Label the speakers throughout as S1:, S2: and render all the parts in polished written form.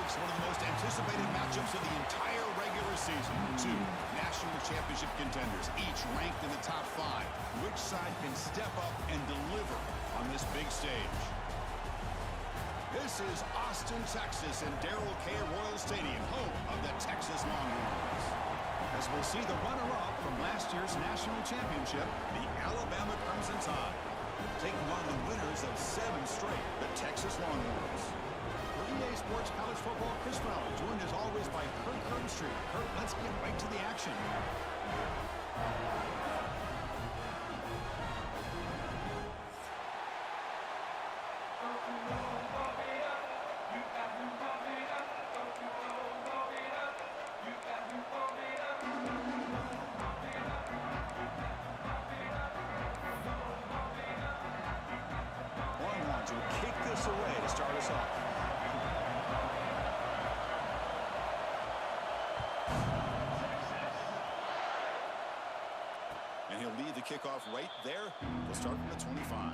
S1: It's one of the most anticipated matchups of the entire regular season. Two national championship contenders, each ranked in the top 5. Which side can step up and deliver on this big stage? This is Austin, Texas, and Darrell K. Royal Stadium, home of the Texas Longhorns. As we'll see the runner-up from last year's national championship, the Alabama Crimson Tide, taking on the winners of 7 straight, the Texas Longhorns. For EA Sports College Football, Chris Fowler, joined as always by Kurt Kernstreet. Kurt, let's get right to the action. Longhorns will kick this away to start us off. And he'll lead the kickoff right there. We'll start from the 25.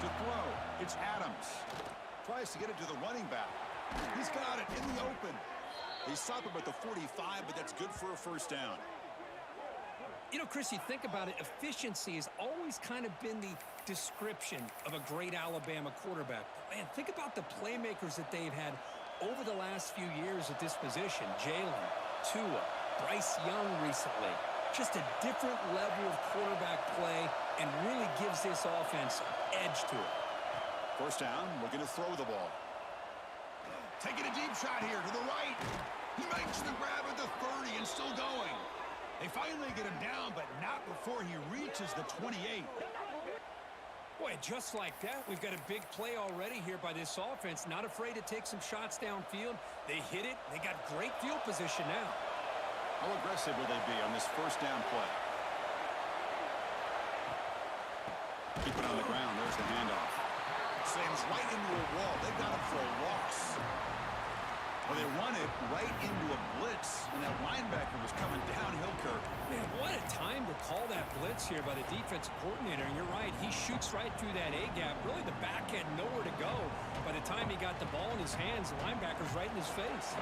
S1: To throw, it's Adams. Tries to get it to the running back. He's got it in the open. They stop him at the 45, but that's good for a first down.
S2: You know, Chris, you think about it, efficiency has always kind of been the description of a great Alabama quarterback. Man, think about the playmakers that they've had over the last few years at this position. Jalen, Tua, Bryce Young recently. Just a different level of quarterback play and really gives this offense an edge to it.
S1: First down, looking to throw the ball. Taking a deep shot here to the right. He makes the grab at the 30 and still going. They finally get him down, but not before he reaches the 28.
S2: Boy, just like that, we've got a big play already here by this offense. Not afraid to take some shots downfield. They hit it. They got great field position now.
S1: How aggressive will they be on this first down play? Keep it on the ground. There's the handoff. Slams right into a wall. They've got him for a loss. Well, they run it right into a blitz, and that linebacker was coming downhill, Kirk.
S2: Man, what a time to call that blitz here by the defensive coordinator. And you're right, he shoots right through that A-gap. Really, the back had nowhere to go. By the time he got the ball in his hands, the linebacker's right in his face.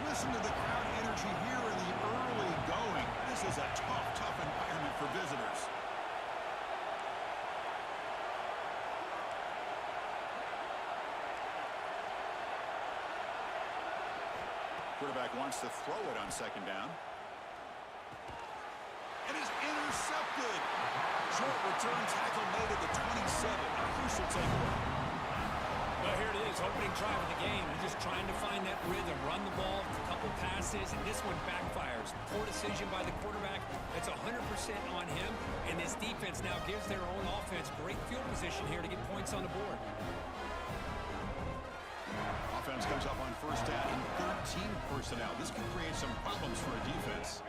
S1: Listen to the crowd energy here in the early going. This is a tough environment for visitors. Quarterback wants to throw it on second down. It is intercepted. Short return tackle made at the 27. A crucial takeaway.
S2: Well, here it is, opening drive of the game. They're just trying to find that rhythm, run the ball, a couple passes, and this one backfires. Poor decision by the quarterback. It's 100% on him, and this defense now gives their own offense great field position here to get points on the board.
S1: Offense comes up on first down in 13 personnel. This could create some problems for a defense.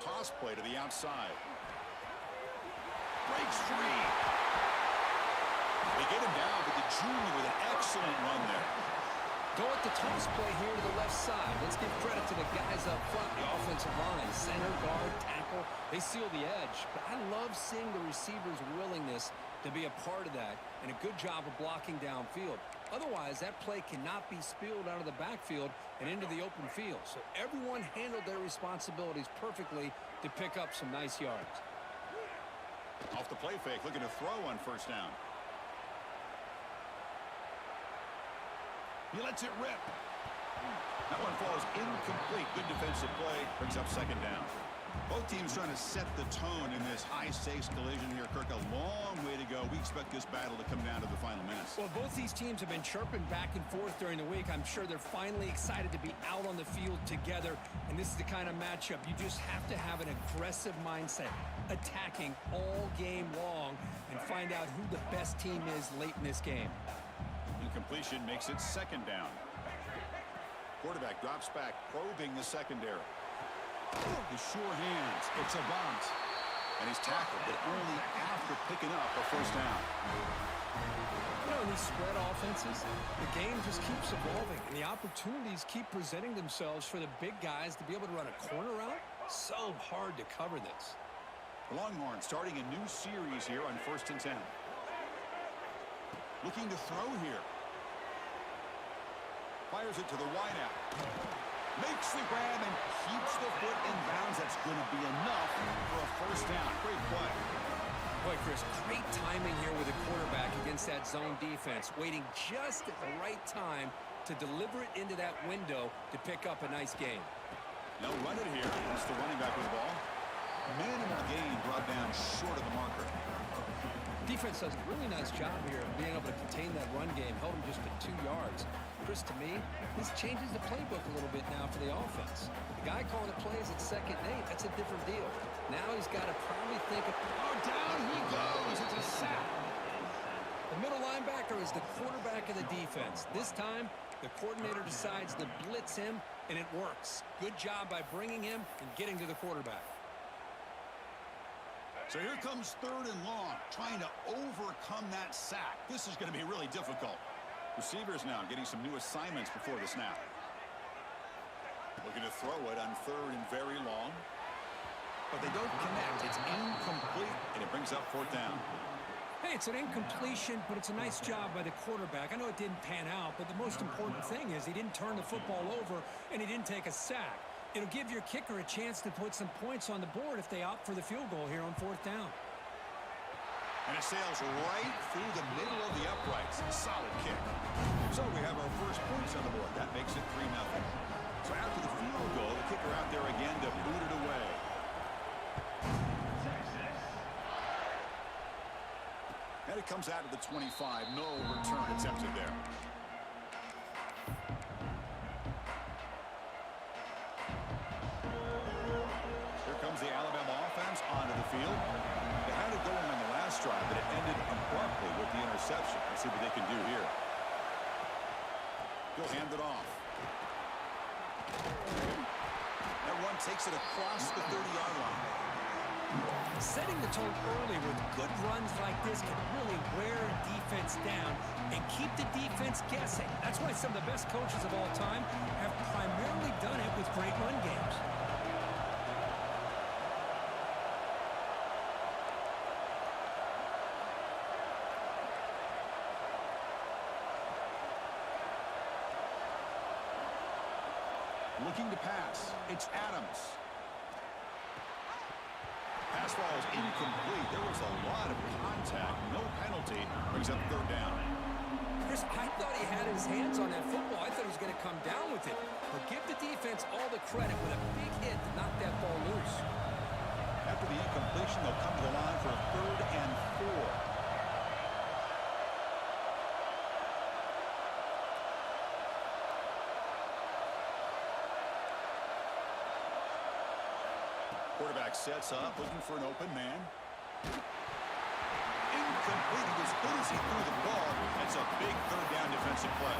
S1: Toss play to the outside. Breaks free. They get him down, but the junior with an excellent run there.
S2: Go at the toss play here to the left side. Let's give credit to the guys up front, the offensive line, center, guard, tackle. They seal the edge. But I love seeing the receivers' willingness to be a part of that and a good job of blocking downfield. Otherwise, that play cannot be spilled out of the backfield and into the open field. So everyone handled their responsibilities perfectly to pick up some nice yards.
S1: Off the play fake, looking to throw on first down. He lets it rip. That one falls incomplete. Good defensive play. Brings up second down. Both teams trying to set the tone in this high-stakes collision here, Kirk. A long way to go. We expect this battle to come down to the final minutes.
S2: Well, both these teams have been chirping back and forth during the week. I'm sure they're finally excited to be out on the field together. And this is the kind of matchup you just have to have an aggressive mindset, attacking all game long, and find out who the best team is late in this game.
S1: Incompletion makes it second down. Quarterback drops back, probing the secondary. The sure hands. It's a bounce. And he's tackled, but only after picking up a first down.
S2: You know, in these spread offenses, the game just keeps evolving, and the opportunities keep presenting themselves for the big guys to be able to run a corner route. So hard to cover this.
S1: The Longhorns starting a new series here on 1st and 10. Looking to throw here. Fires it to the wideout. Makes the grab and keeps the foot in bounds. That's going to be enough for a first down. Great play.
S2: Boy, Chris, great timing here with the quarterback against that zone defense, waiting just at the right time to deliver it into that window to pick up a nice gain.
S1: They'll run it here. It's the running back with the ball. Minimal gain brought down short of the marker.
S2: Defense does a really nice job here of being able to contain that run game, held him just at 2 yards. Chris, to me, this changes the playbook a little bit now for the offense. The guy calling the plays at 2nd and 8, that's a different deal. Now he's got to probably think of, oh, down he goes. It's a sack. The middle linebacker is the quarterback of the defense. This time, the coordinator decides to blitz him, and it works. Good job by bringing him and getting to the quarterback.
S1: So here comes 3rd and long, trying to overcome that sack. This is going to be really difficult. Receivers now getting some new assignments before the snap. Looking to throw it on 3rd and very long. But they don't connect. It's incomplete, and it brings up 4th down.
S2: Hey, it's an incompletion, but it's a nice job by the quarterback. I know it didn't pan out, but the most important thing is he didn't turn the football over, and he didn't take a sack. It'll give your kicker a chance to put some points on the board if they opt for the field goal here on 4th down.
S1: And it sails right through the middle of the uprights. Solid kick. So we have our first points on the board. That makes it 3-0. So after the field goal, the kicker out there again to boot it away. And it comes out of the 25. No return attempted there. Here comes the Alabama offense onto the field. They had it going on the last drive, but it ended abruptly with the interception. Let's see what they can do here. He'll hand it off. That one takes it across the 30-yard line.
S2: Setting the tone early with good runs like this can really wear a defense down and keep the defense guessing. That's why some of the best coaches of all time have primarily done it with great run games.
S1: Looking to pass. It's Adams. Pass ball is incomplete. There was a lot of contact. No penalty. Brings up 3rd down.
S2: Chris, I thought he had his hands on that football. I thought he was going to come down with it. But give the defense all the credit with a big hit to knock that ball loose.
S1: After the incompletion, they'll come to the line for a 3rd and 4. Quarterback sets up, looking for an open man. Incomplete. He was good as he threw the ball. That's a big 3rd down defensive play.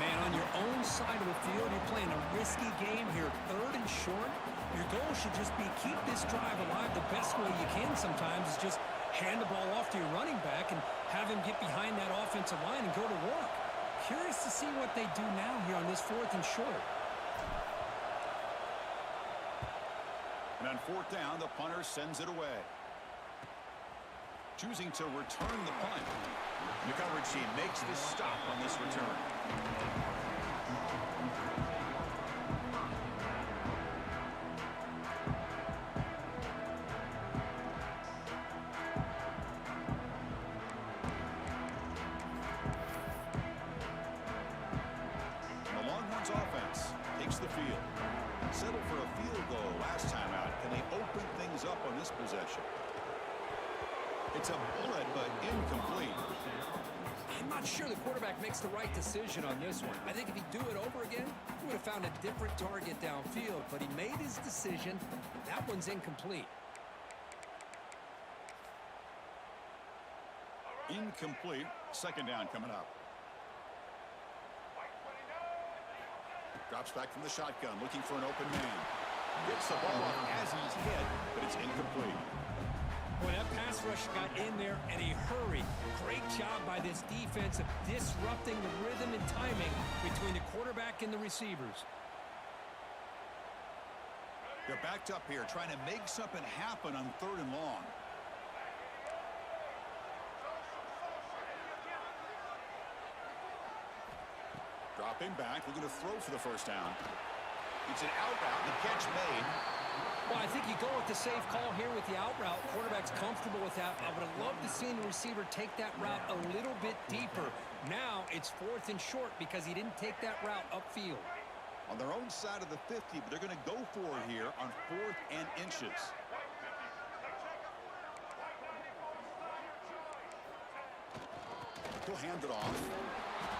S2: Man, on your own side of the field, you're playing a risky game here. 3rd and short. Your goal should just be keep this drive alive the best way you can sometimes is just hand the ball off to your running back and have him get behind that offensive line and go to work. Curious to see what they do now here on this 4th and short.
S1: And on 4th down, the punter sends it away. Choosing to return the punt. The coverage team makes the stop on this return. And the Longhorns offense takes the field. Settled for a field goal last time out. Can they open things up on this possession? It's a bullet, but incomplete.
S2: I'm not sure the quarterback makes the right decision on this one. I think if he'd do it over again, he would have found a different target downfield, but he made his decision. That one's incomplete.
S1: Incomplete. 2nd down coming up. Drops back from the shotgun, looking for an open man. Gets the ball off as he's hit, but it's incomplete.
S2: Boy, that pass rush got in there in a hurry. Great job by this defense of disrupting the rhythm and timing between the quarterback and the receivers.
S1: They're backed up here, trying to make something happen on 3rd and long. Dropping back, looking to throw for the first down. It's an out route, the catch made.
S2: Well, I think you go with the safe call here with the out route. Quarterback's comfortable with that. I would have loved to see the receiver take that route a little bit deeper. Now it's 4th and short because he didn't take that route upfield.
S1: On their own side of the 50, but they're going to go for it here on 4th and inches. He'll hand it off.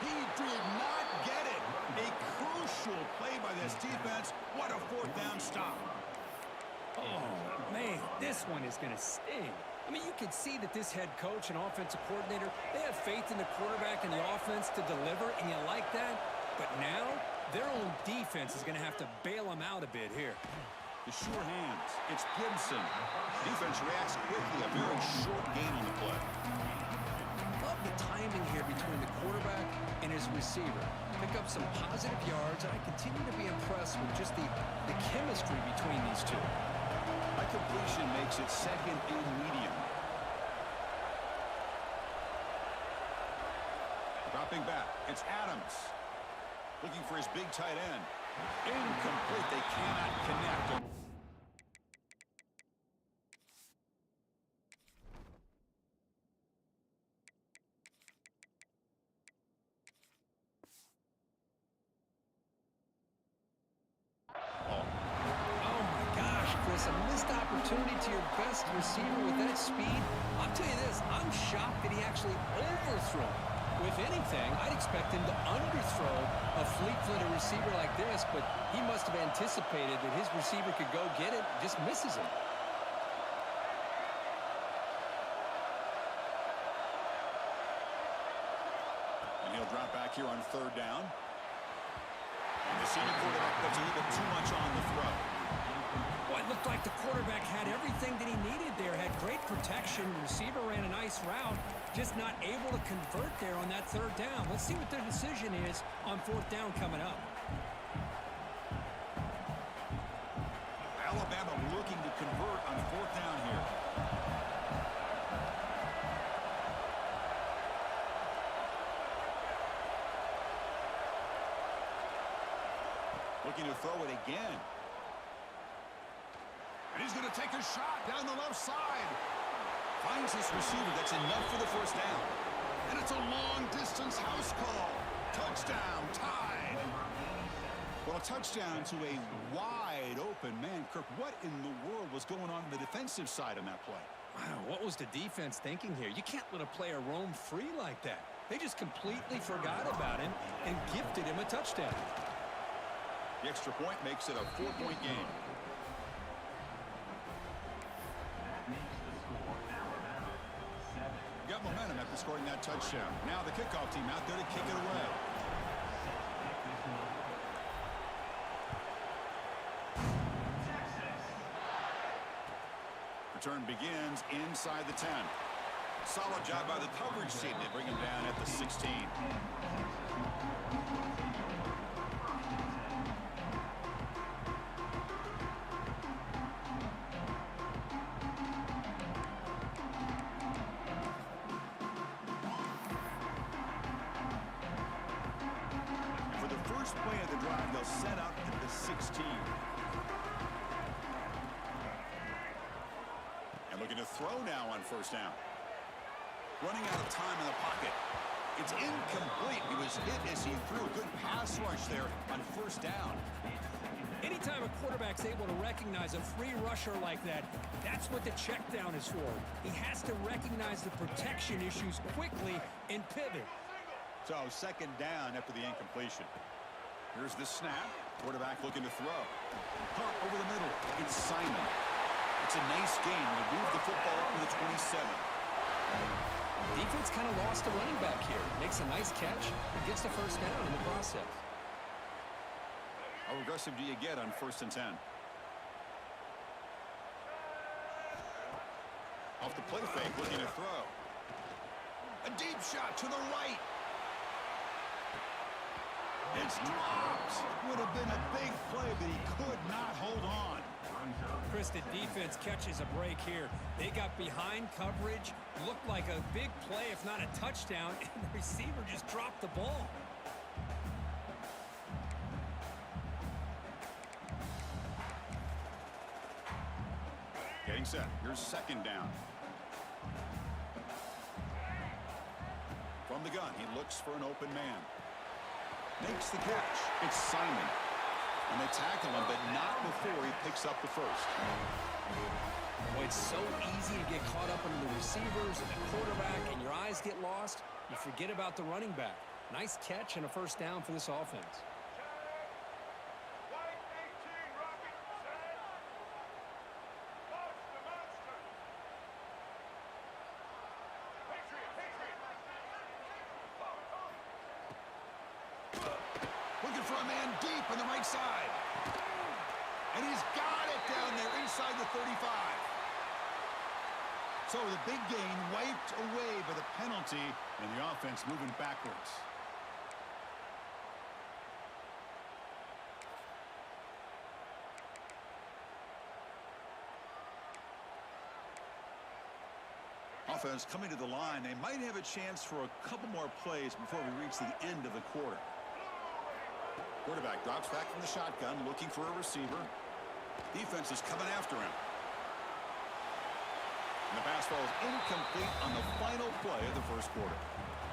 S1: He did not get it. A crucial play by this defense. What a 4th down stop.
S2: Oh, man, this one is going to sting. I mean, you can see that this head coach and offensive coordinator, they have faith in the quarterback and the offense to deliver, and you like that. But now, their own defense is going to have to bail them out a bit here.
S1: The sure hands. It's Gibson. Defense reacts quickly. A very short gain on the play.
S2: Love the timing here between the quarterback and his receiver. Pick up some positive yards, and I continue to be impressed with just the chemistry between these two.
S1: That completion makes it 2nd and medium. Dropping back. It's Adams. Looking for his big tight end. Incomplete. They cannot connect.
S2: A missed opportunity to your best receiver with that speed. I'll tell you this, I'm shocked that he actually overthrew. If anything, I'd expect him to underthrow a fleet-footed receiver like this, but he must have anticipated that his receiver could go get it, just misses him.
S1: And he'll drop back here on 3rd down. And the senior quarterback puts a little bit too much on the throw.
S2: Well, it looked like the quarterback had everything that he needed there. Had great protection. Receiver ran a nice route. Just not able to convert there on that 3rd down. Let's see what their decision is on 4th down coming up.
S1: Alabama looking to convert on 4th down here. Looking to throw it again. And he's going to take a shot down the left side. Finds his receiver. That's enough for the 1st down. And it's a long-distance house call. Touchdown, Tide. Well, a touchdown to a wide-open man. Kirk, what in the world was going on the defensive side on that play?
S2: Wow, what was the defense thinking here? You can't let a player roam free like that. They just completely forgot about him and gifted him a touchdown.
S1: The extra point makes it a 4-point game. Got momentum after scoring that touchdown. Now the kickoff team out there to kick it away. Return begins inside the 10. Solid job by the coverage team. They bring him down at the 16. Play of the drive, they'll set up at the 16. And looking to throw now on 1st down. Running out of time in the pocket. It's incomplete. He was hit as he threw a good pass rush there on 1st down.
S2: Anytime a quarterback's able to recognize a free rusher like that, that's what the check down is for. He has to recognize the protection issues quickly and pivot.
S1: So 2nd down after the incompletion. Here's the snap. Quarterback looking to throw. Punt over the middle. It's Simon. It's a nice game. They move the football up to the 27.
S2: Defense kind of lost a running back here. Makes a nice catch and gets the 1st down in the process.
S1: How aggressive do you get on 1st and 10? Off Play fake, looking to throw. A deep shot to the right. It's dropped. Would have been a big play, but he could not hold on.
S2: Chris, the defense catches a break here. They got behind coverage, looked like a big play, if not a touchdown, and the receiver just dropped the ball.
S1: Getting set. Here's second down. From the gun, he looks for an open man. Makes the catch. It's Simon. And they tackle him, but not before he picks up the first.
S2: Boy, it's so easy to get caught up under the receivers and the quarterback, and your eyes get lost. You forget about the running back. Nice catch and a first down for this offense.
S1: Looking for a man deep on the right side. And he's got it down there inside the 35. So the big gain wiped away by the penalty, and the offense moving backwards. Offense coming to the line. They might have a chance for a couple more plays before we reach the end of the quarter. Quarterback drops back from the shotgun, looking for a receiver. Defense is coming after him. And the pass falls incomplete on the final play of the first quarter.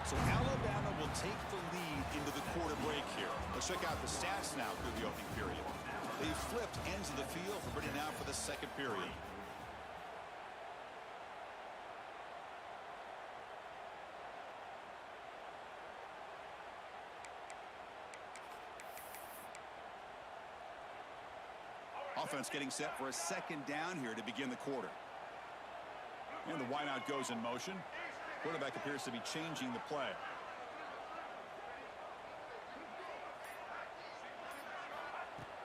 S1: So Alabama will take the lead into the quarter break here. Let's check out the stats now through the opening period. They flipped ends of the field for ready now for the second period. Offense getting set for a second down here to begin the quarter. And the wideout goes in motion. Quarterback appears to be changing the play.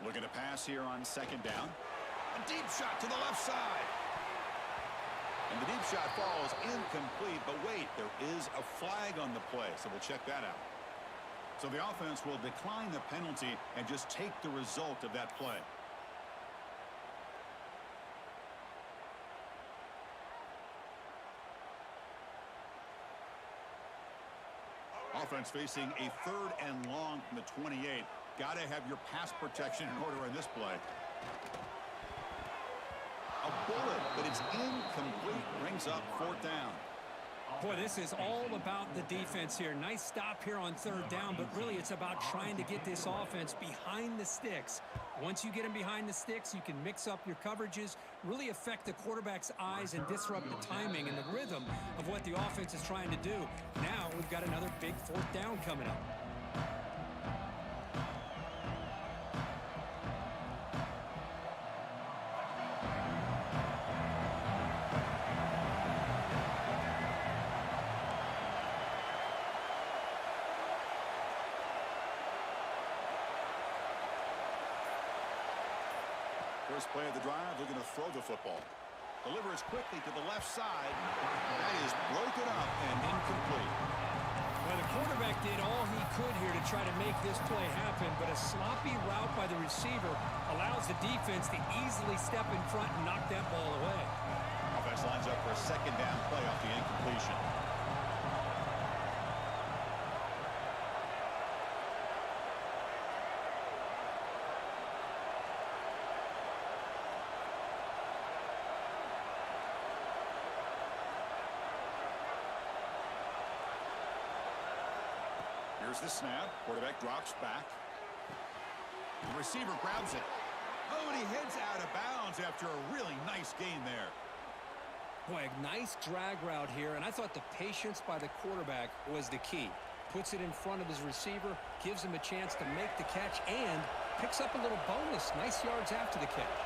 S1: Looking to pass here on second down. A deep shot to the left side. And the deep shot falls incomplete, but wait, there is a flag on the play, so we'll check that out. So the offense will decline the penalty and just take the result of that play. Offense facing a 3rd and long from the 28. Got to have your pass protection in order on this play. A bullet, but it's incomplete. Brings up 4th down.
S2: Boy, this is all about the defense here. Nice stop here on 3rd down, but really it's about trying to get this offense behind the sticks. Once you get them behind the sticks, you can mix up your coverages, really affect the quarterback's eyes and disrupt the timing and the rhythm of what the offense is trying to do. Now we've got another big 4th down coming up.
S1: First play of the drive, looking to throw the football. Delivers quickly to the left side. That is broken up and incomplete.
S2: Well, the quarterback did all he could here to try to make this play happen, but a sloppy route by the receiver allows the defense to easily step in front and knock that ball away.
S1: Offense lines up for a second down play off the incompletion. Here's the snap. Quarterback drops back. The receiver grabs it. Oh, and he heads out of bounds after a really nice gain there.
S2: Boy, a nice drag route here, and I thought the patience by the quarterback was the key. Puts it in front of his receiver, gives him a chance to make the catch, and picks up a little bonus. Nice yards after the catch.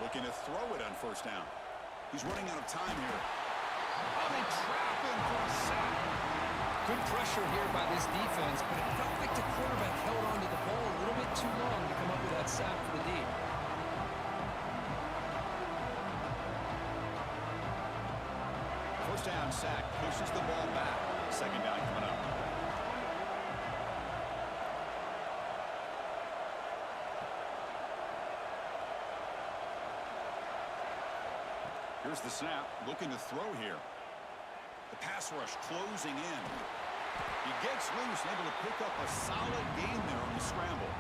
S1: Looking to throw it on 1st down. He's running out of time here. Oh, they trap him for a sack.
S2: Good pressure here by this defense, but it felt like the quarterback held on to the ball a little bit too long to come up with that sack for the D.
S1: First down sack pushes the ball back. Second down coming up. Here's the snap, looking to throw here. The pass rush closing in. He gets loose and able to pick up a solid gain there on the scramble.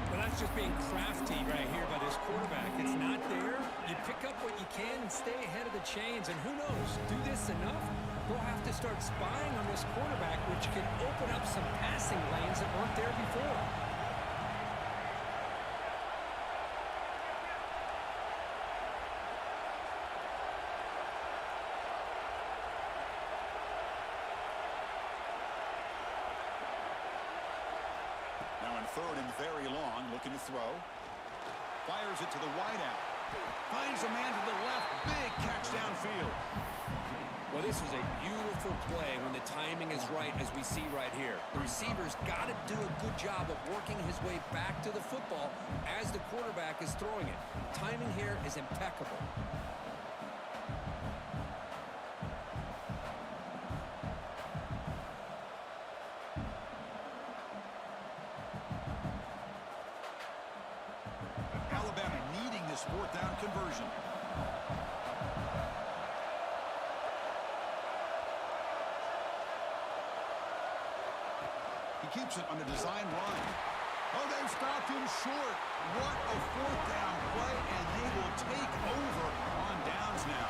S3: Well, that's just being crafty right here by this quarterback. It's not there. You pick up what you can and stay ahead of the chains. And who knows, do this enough, we'll have to start spying on this quarterback, which can open up some passing lanes that weren't there before.
S1: Third and very long, looking to throw. Fires it to the wideout. Finds a man to the left. Big catch downfield.
S2: Well, this was a beautiful play when the timing is right, as we see right here. The receiver's got to do a good job of working his way back to the football as the quarterback is throwing it. Timing here is impeccable.
S1: Fourth down conversion. He keeps it on a design run. Oh, they've stopped him short. What a fourth down play, and they will take over on downs now.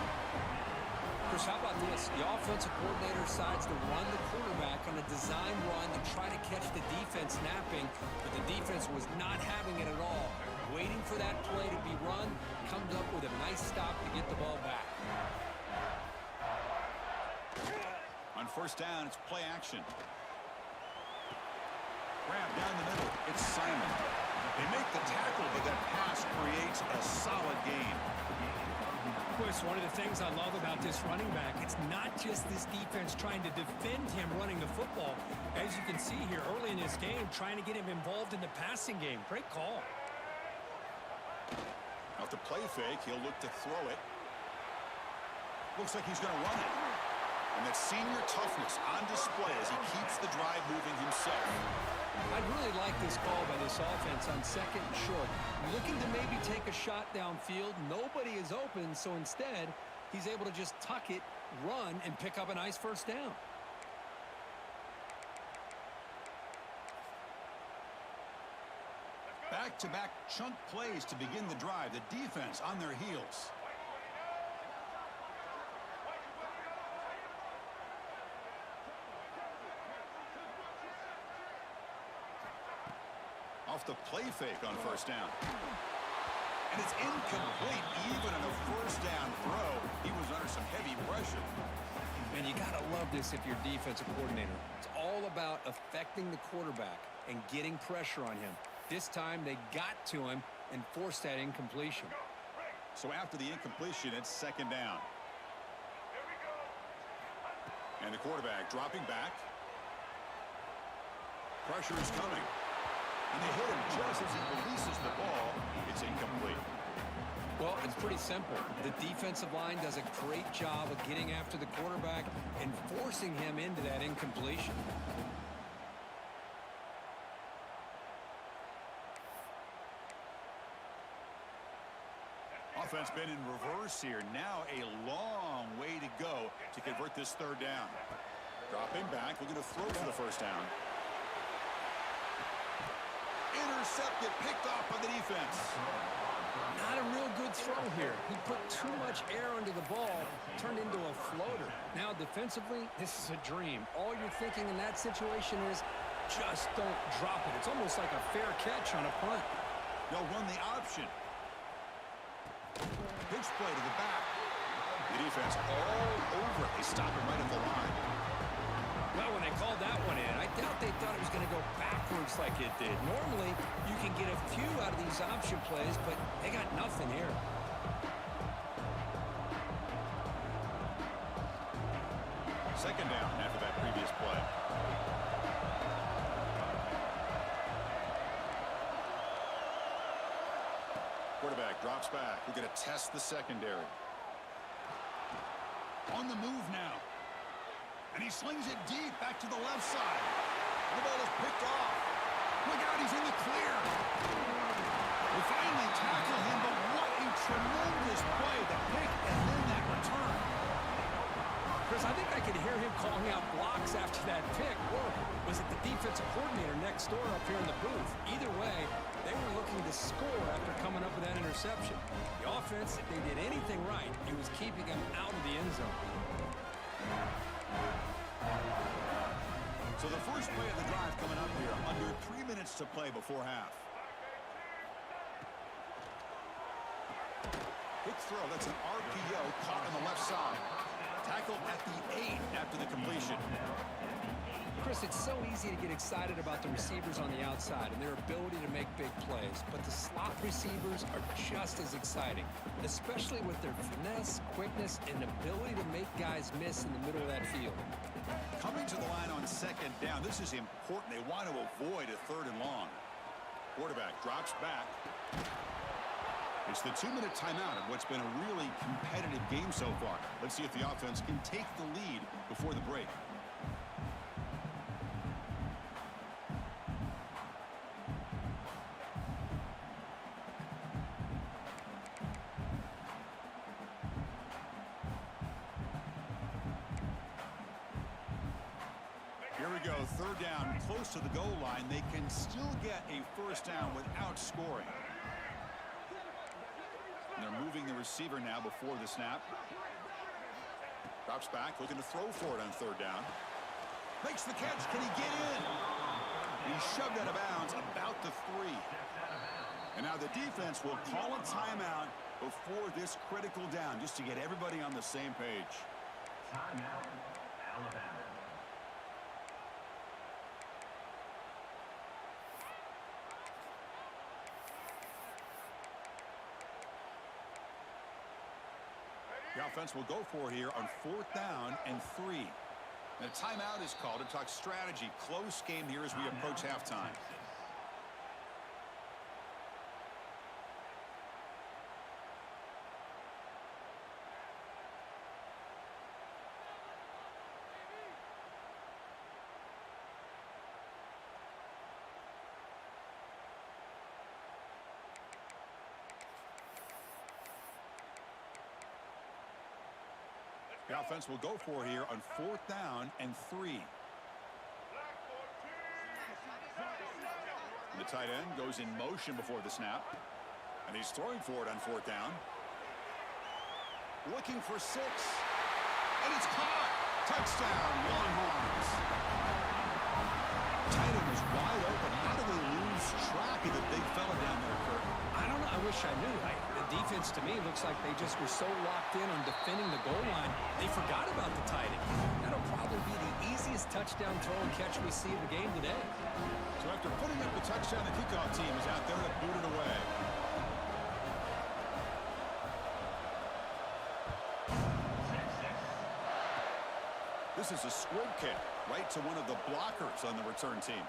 S2: Chris, how about this? The offensive coordinator decides to run the quarterback on a design run to try to catch the defense snapping, but the defense was not having it at all. Waiting for that play to be run, comes up with a nice stop to get the ball back.
S1: On first down, it's play action. Grab down the middle. It's Simon. They make the tackle, but that pass creates a solid gain.
S3: Chris, one of the things I love about this running back, it's not just this defense trying to defend him running the football. As you can see here early in this game, trying to get him involved in the passing game. Great call.
S1: Off the play fake, he'll look to throw it. Looks like he's going to run it. And that senior toughness on display as he keeps the drive moving himself.
S2: I'd really like this call by this offense on second and short. Looking to maybe take a shot downfield. Nobody is open, so instead, he's able to just tuck it, run, and pick up a nice first down.
S1: Back-to-back chunk plays to begin the drive. The defense on their heels. Off the play fake on first down. And it's incomplete even on a first down throw. He was under some heavy pressure.
S2: And you got to love this if you're defensive coordinator. It's all about affecting the quarterback and getting pressure on him. This time they got to him and forced that incompletion.
S1: So after the incompletion, it's second down. And the quarterback dropping back. Pressure is coming. And they hit him just as he releases the ball. It's incomplete.
S2: Well, it's pretty simple. The defensive line does a great job of getting after the quarterback and forcing him into that incompletion.
S1: Offense been in reverse here. Now a long way to go to convert this third down. Dropping back, looking to throw for the first down. Intercepted, picked off by the defense.
S2: Not a real good throw here. He put too much air under the ball, turned into a floater. Now defensively, this is a dream. All you're thinking in that situation is just don't drop it. It's almost like a fair catch on a punt.
S1: They'll run the option. Pitch play to the back. The defense all over it. They stop him right at the line.
S2: Well, when they called that one in, I doubt they thought it was going to go backwards like it did. Normally, you can get a few out of these option plays, but they got nothing here.
S1: Second down after that previous play. Quarterback drops back. We're going to test the secondary. On the move now. And he slings it deep back to the left side. The ball is picked off. Look out, he's in the clear. They finally tackle him, but what a tremendous play. The pick and then that return.
S3: Chris, I think I could hear him calling out blocks after that pick. Or was it the defensive coordinator next door up here in the booth? Either way, they were looking to score after coming up with that interception. The offense, if they did anything right, it was keeping them out of the end zone.
S1: So the first play of the drive coming up here, under 3 minutes to play before half. Quick throw, that's an RPO caught on the left side. Tackled at the 8 after the completion.
S2: Chris, it's so easy to get excited about the receivers on the outside and their ability to make big plays, but the slot receivers are just as exciting, especially with their finesse, quickness, and ability to make guys miss in the middle of that field.
S1: Coming to the line on second down, this is important. They want to avoid a 3rd and long. Quarterback drops back. It's the 2-minute timeout of what's been a really competitive game so far. Let's see if the offense can take the lead before the break. Here we go, 3rd down, close to the goal line. They can still get a 1st down without scoring. And they're moving the receiver now before the snap. Drops back, looking to throw for it on 3rd down. Makes the catch, can he get in? He's shoved out of bounds about the 3. And now the defense will call a timeout before this critical down, just to get everybody on the same page.
S4: Timeout, Alabama.
S1: The offense will go for it here on 4th down and 3. And a timeout is called to talk strategy. Close game here as we approach halftime. The offense will go for it here on 4th down and 3. The tight end goes in motion before the snap. And he's throwing for it on 4th down. Looking for 6. And it's caught. Touchdown, Longhorns. Tight end was wide open. How do they lose track of the big fella down there, Kurt?
S2: I don't know. I wish I knew. The defense, to me, looks like they just were so locked in on defending the goal line, they forgot about the tight end. That'll probably be the easiest touchdown throw and catch we see in the game today.
S1: So after putting up the touchdown, the kickoff team is out there to boot it away. This is a squib kick right to one of the blockers on the return team.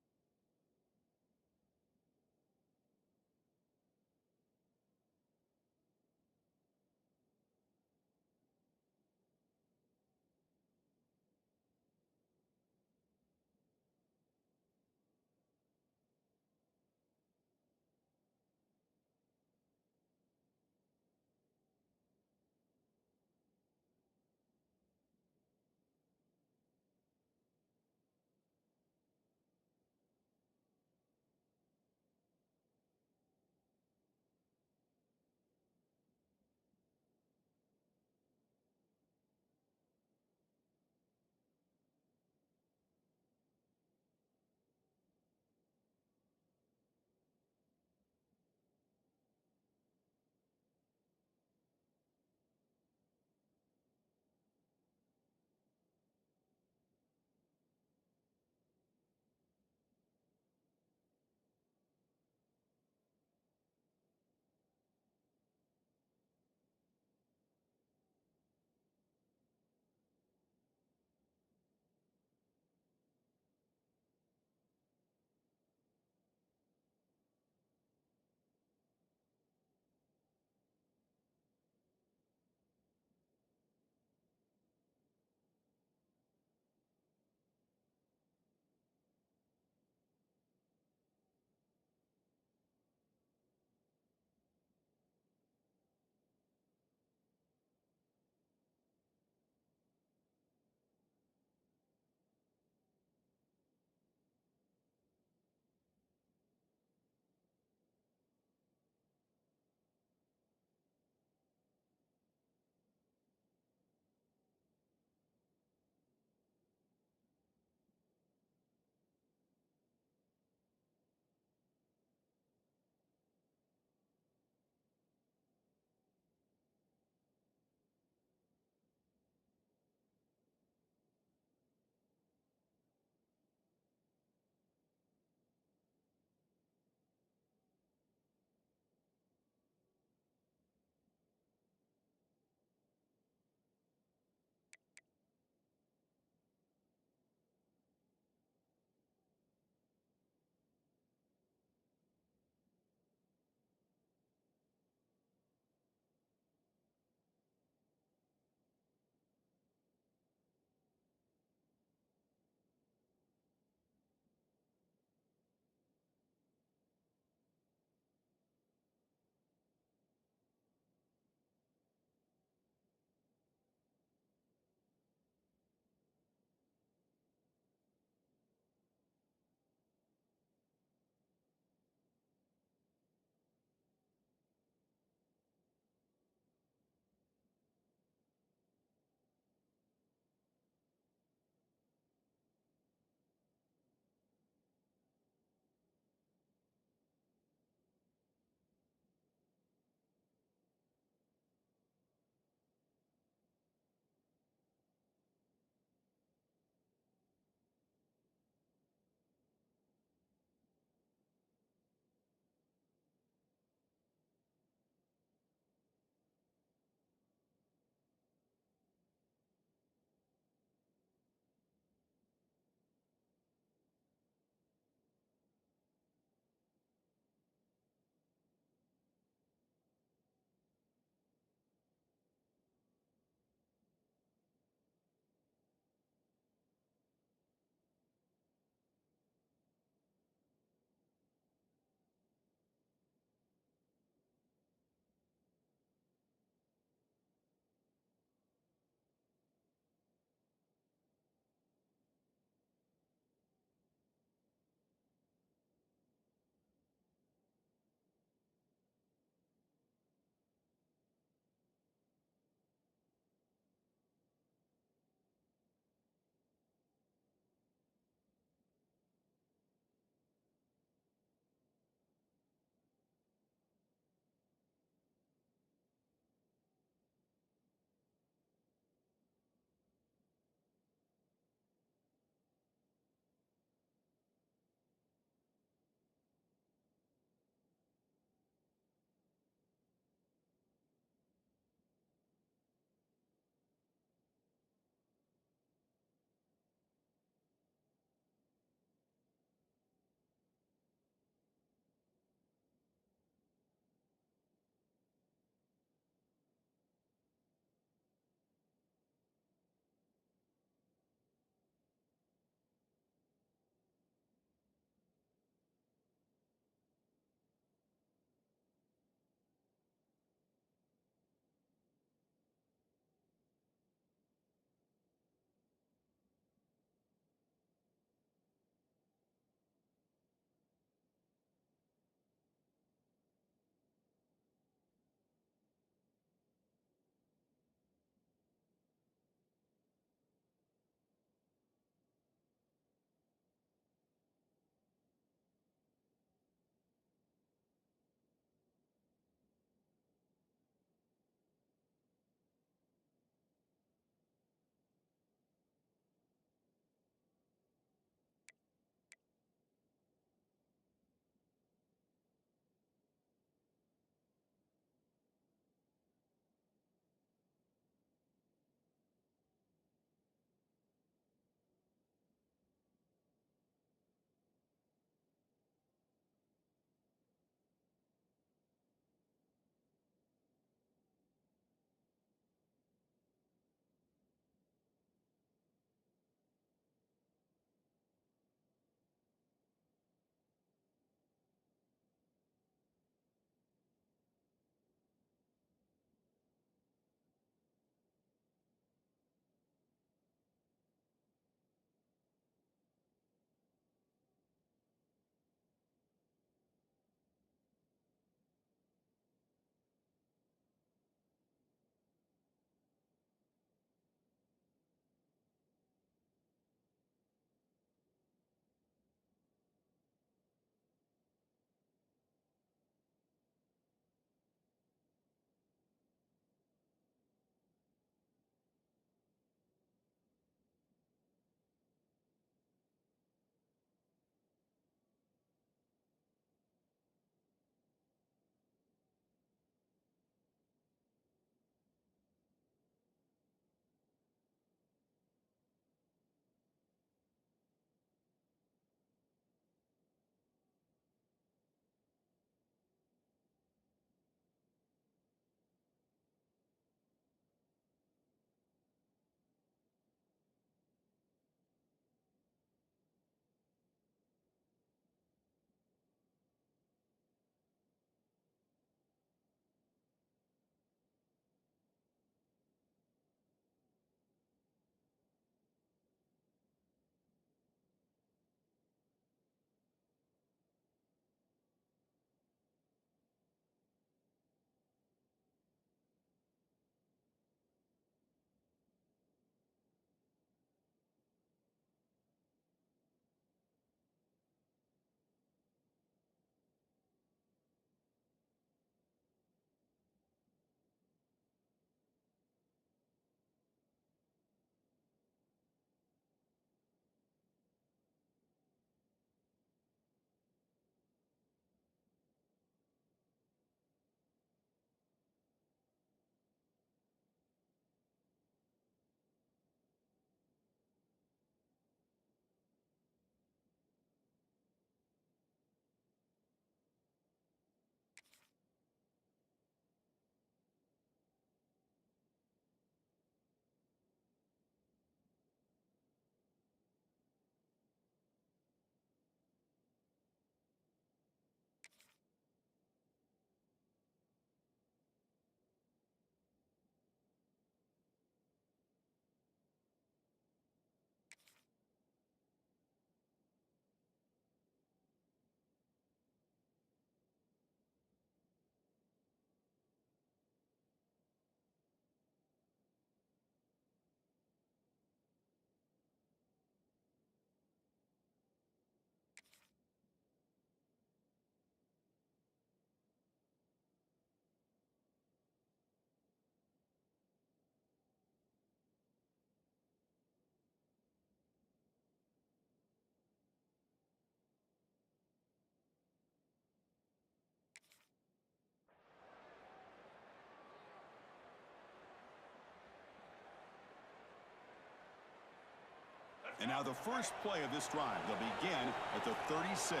S1: And now the first play of this drive. They'll begin at the 36.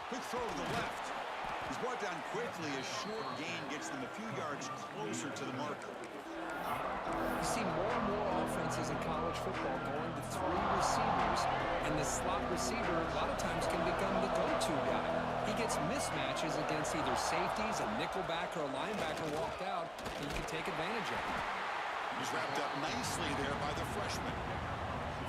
S1: Quick throw to the left. He's brought down quickly. A short gain gets them a few yards closer to the marker.
S2: You see more and more offenses in college football going to 3 receivers, and the slot receiver a lot of times can become the go-to guy. He gets mismatches against either safeties, a nickelback, or a linebacker walked out, and you can take advantage of it.
S1: He's wrapped up nicely there by the freshman.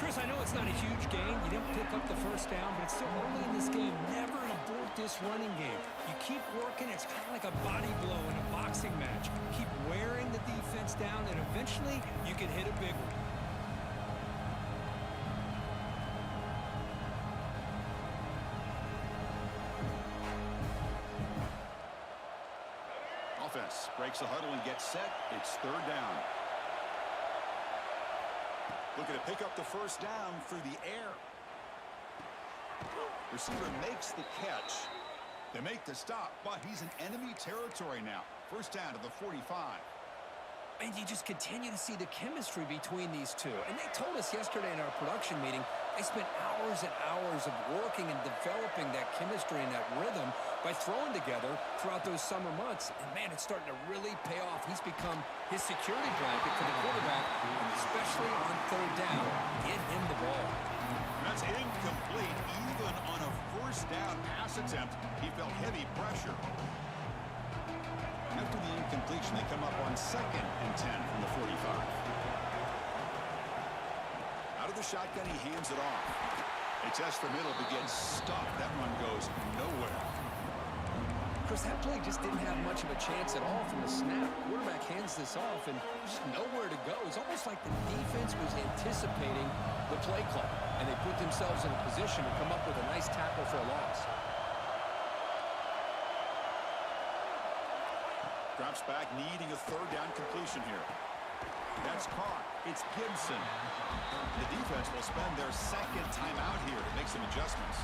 S3: Chris, I know it's not a huge gain. You didn't pick up the first down, but it's still early in this game. Never abort this running game. You keep working. It's kind of like a body blow in a boxing match. Keep wearing the defense down, and eventually you can hit a big one.
S1: Offense breaks the huddle and gets set. It's 3rd down. Looking to pick up the first down through the air. Receiver makes the catch. They make the stop, but he's in enemy territory now. First down to the 45.
S2: And you just continue to see the chemistry between these two. And they told us yesterday in our production meeting, they spent hours and hours of working and developing that chemistry and that rhythm by throwing together throughout those summer months. And, man, it's starting to really pay off. He's become his security blanket for the quarterback, and especially on 3rd down. Get him the ball.
S1: That's incomplete. Even on a first down pass attempt, he felt heavy pressure. After the incompletion, they come up on 2nd and 10 from the 45. Out of the shotgun, he hands it off. They test the middle, but gets stuck. That run goes nowhere.
S2: Chris, that play just didn't have much of a chance at all from the snap. Quarterback hands this off, and just nowhere to go. It's almost like the defense was anticipating the play call, and they put themselves in a position to come up with a nice tackle for a loss.
S1: Drops back, needing a 3rd down completion here. That's caught. It's Gibson. The defense will spend their 2nd timeout here to make some adjustments.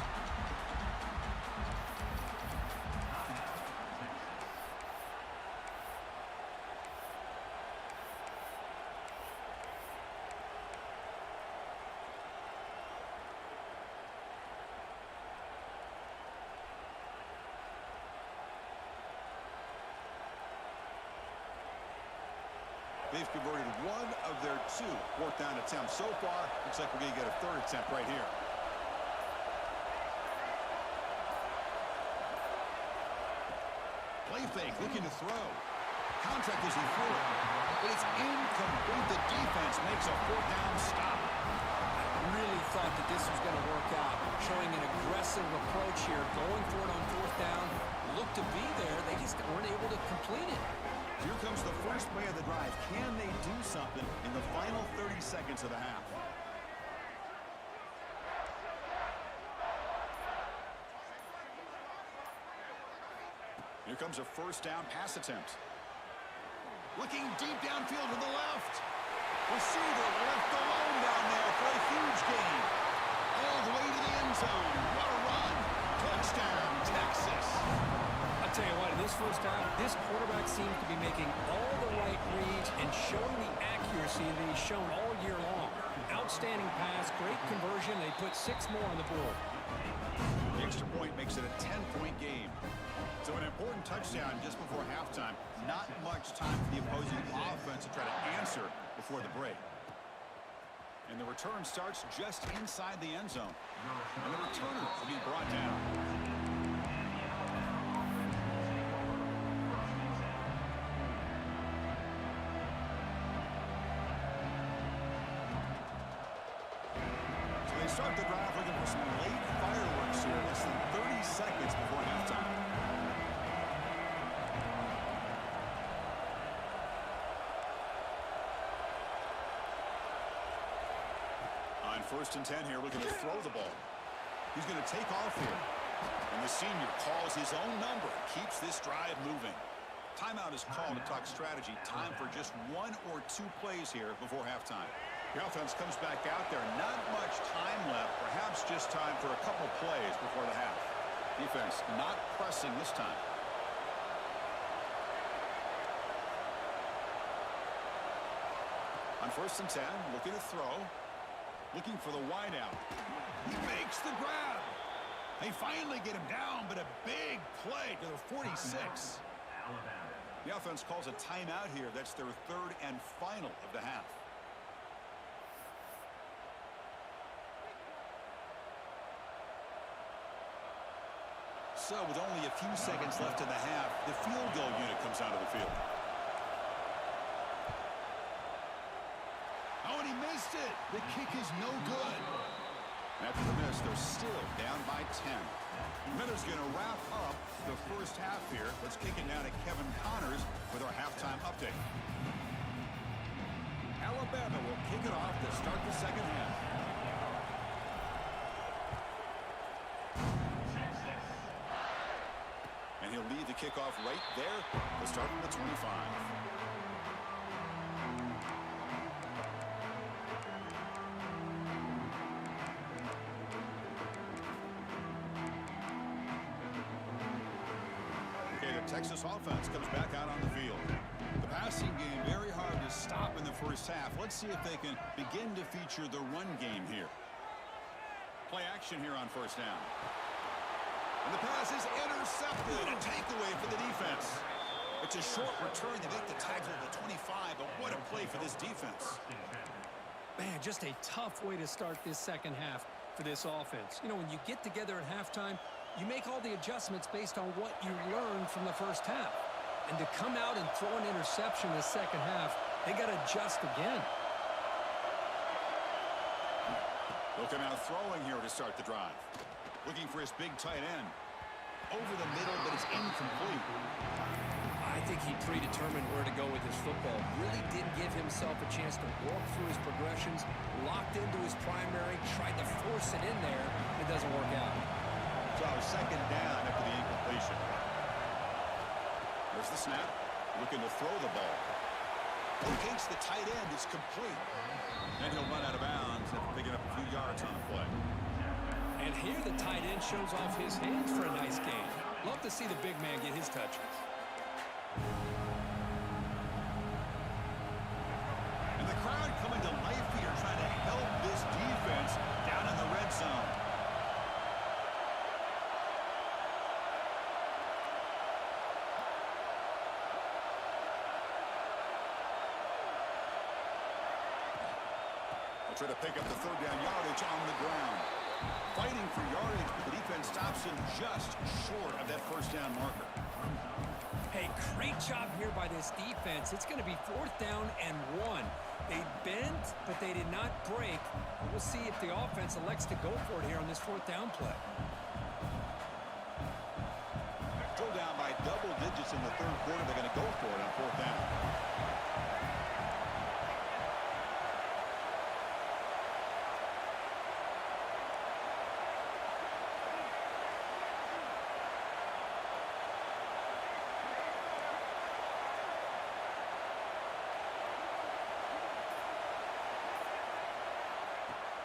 S1: They've converted 1 of their 2 4th down attempts so far. Looks like we're going to get a 3rd attempt right here. Play fake, looking to throw. Contact as he threw it. But it's incomplete. The defense makes a 4th down stop.
S2: I really thought that this was going to work out, showing an aggressive approach here, going for it on 4th down. Looked to be there. They just weren't able to complete it.
S1: Here comes the first play of the drive. Can they do something in the final 30 seconds of the half? Here comes a first down pass attempt. Looking deep downfield to the left. Receiver left alone down there for a huge gain. All the way to the end zone. What a run. Touchdown, Texas.
S2: I'll tell you what, in this first half, this quarterback seems to be making all the right reads and showing the accuracy that he's shown all year long. Outstanding pass, great conversion. They put 6 more on the board.
S1: The extra point makes it a 10-point game. So an important touchdown just before halftime. Not much time for the opposing offense to try to answer before the break. And the return starts just inside the end zone. And the returner will be brought down. Start the drive looking for some late fireworks here. Less than 30 seconds before halftime. On 1st and 10 here, looking to throw the ball. He's going to take off here. And the senior calls his own number and keeps this drive moving. Timeout is called to talk strategy. Time for just 1 or 2 plays here before halftime. The offense comes back out there. Not much time left. Perhaps just time for a couple plays before the half. Defense not pressing this time. first and 10, looking to throw. Looking for the wide out. He makes the grab. They finally get him down, but a big play to the 46.
S4: Alabama.
S1: The offense calls a timeout here. That's their third and final of the half. So with only a few seconds left in the half, the field goal unit comes out of the field. Oh, and he missed it. The kick is no good. After the miss, they're still down by 10. Miller's going to wrap up the first half here. Let's kick it now to Kevin Connors with our halftime update. Alabama will kick it off to start the second half. And he'll lead the kickoff right there to start from the 25. Texas offense comes back out on the field. The passing game very hard to stop in the first half. Let's see if they can begin to feature the run game here. Play action here on first down. And the pass is intercepted. A takeaway for the defense. It's a short return. They make the tackle at the 25, but what a play for this defense.
S3: Man, just a tough way to start this second half for this offense. You know, when you get together at halftime, you make all the adjustments based on what you learned from the first half. And to come out and throw an interception in the second half, they got to adjust again.
S1: They'll come out throwing here to start the drive. Looking for his big tight end. Over the middle, but it's incomplete.
S2: I think he predetermined where to go with his football. Really didn't give himself a chance to walk through his progressions, locked into his primary, tried to force it in there. It doesn't work out.
S1: So second down after the incompletion. There's the snap. Looking to throw the ball. Locates the tight end. It's complete. And he'll run out of bounds after picking up a few yards on the play.
S3: And here the tight end shows off his hands for a nice gain. Love to see the big man get his touches.
S1: And the crowd coming to life here, trying to help this defense down in the red zone. Try to pick up the third down yardage on the ground. Fighting for yardage, but the defense stops him just short of that first down marker.
S3: Hey, great job here by this defense. It's going to be 4th down and 1. They bent, but they did not break. We'll see if the offense elects to go for it here on this 4th down play.
S1: Go down by double digits in the third quarter. They're going to go for it on 4th down.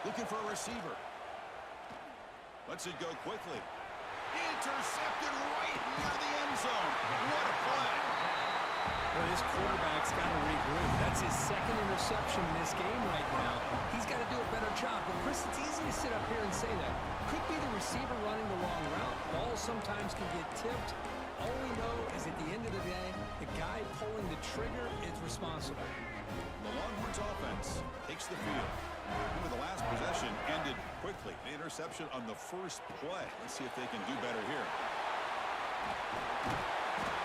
S1: Looking for a receiver. Lets it go quickly. Intercepted right near the end zone. What a play.
S3: Well, this quarterback's got to regroup. That's his second interception in this game right now. He's got to do a better job. But, Chris, it's easy to sit up here and say that. Could be the receiver running the wrong route. Balls sometimes can get tipped. All we know is at the end of the day, the guy pulling the trigger is responsible.
S1: The Longhorns offense takes the field. Remember, the last possession ended quickly. An interception on the first play. Let's see if they can do better here.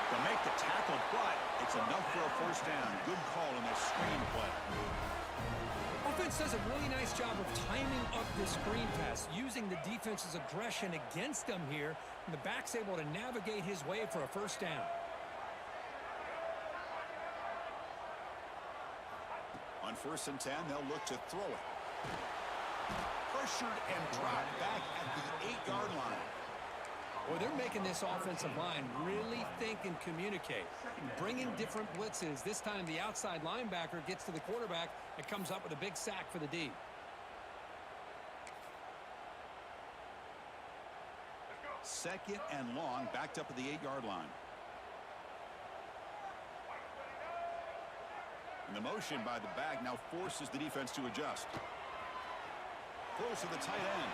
S1: They'll make the tackle, but it's enough for a first down. Good call in this screen play.
S3: Offense does a really nice job of timing up this screen pass, using the defense's aggression against them here, and the back's able to navigate his way for a first down.
S1: On 1st and 10, they'll look to throw it. Pressured and dropped back at the 8-yard line.
S3: Well, they're making this offensive line really think and communicate. Bringing different blitzes. This time the outside linebacker gets to the quarterback and comes up with a big sack for the D.
S1: Second and long, backed up at the 8-yard line. And the motion by the back now forces the defense to adjust. Throws to the tight end.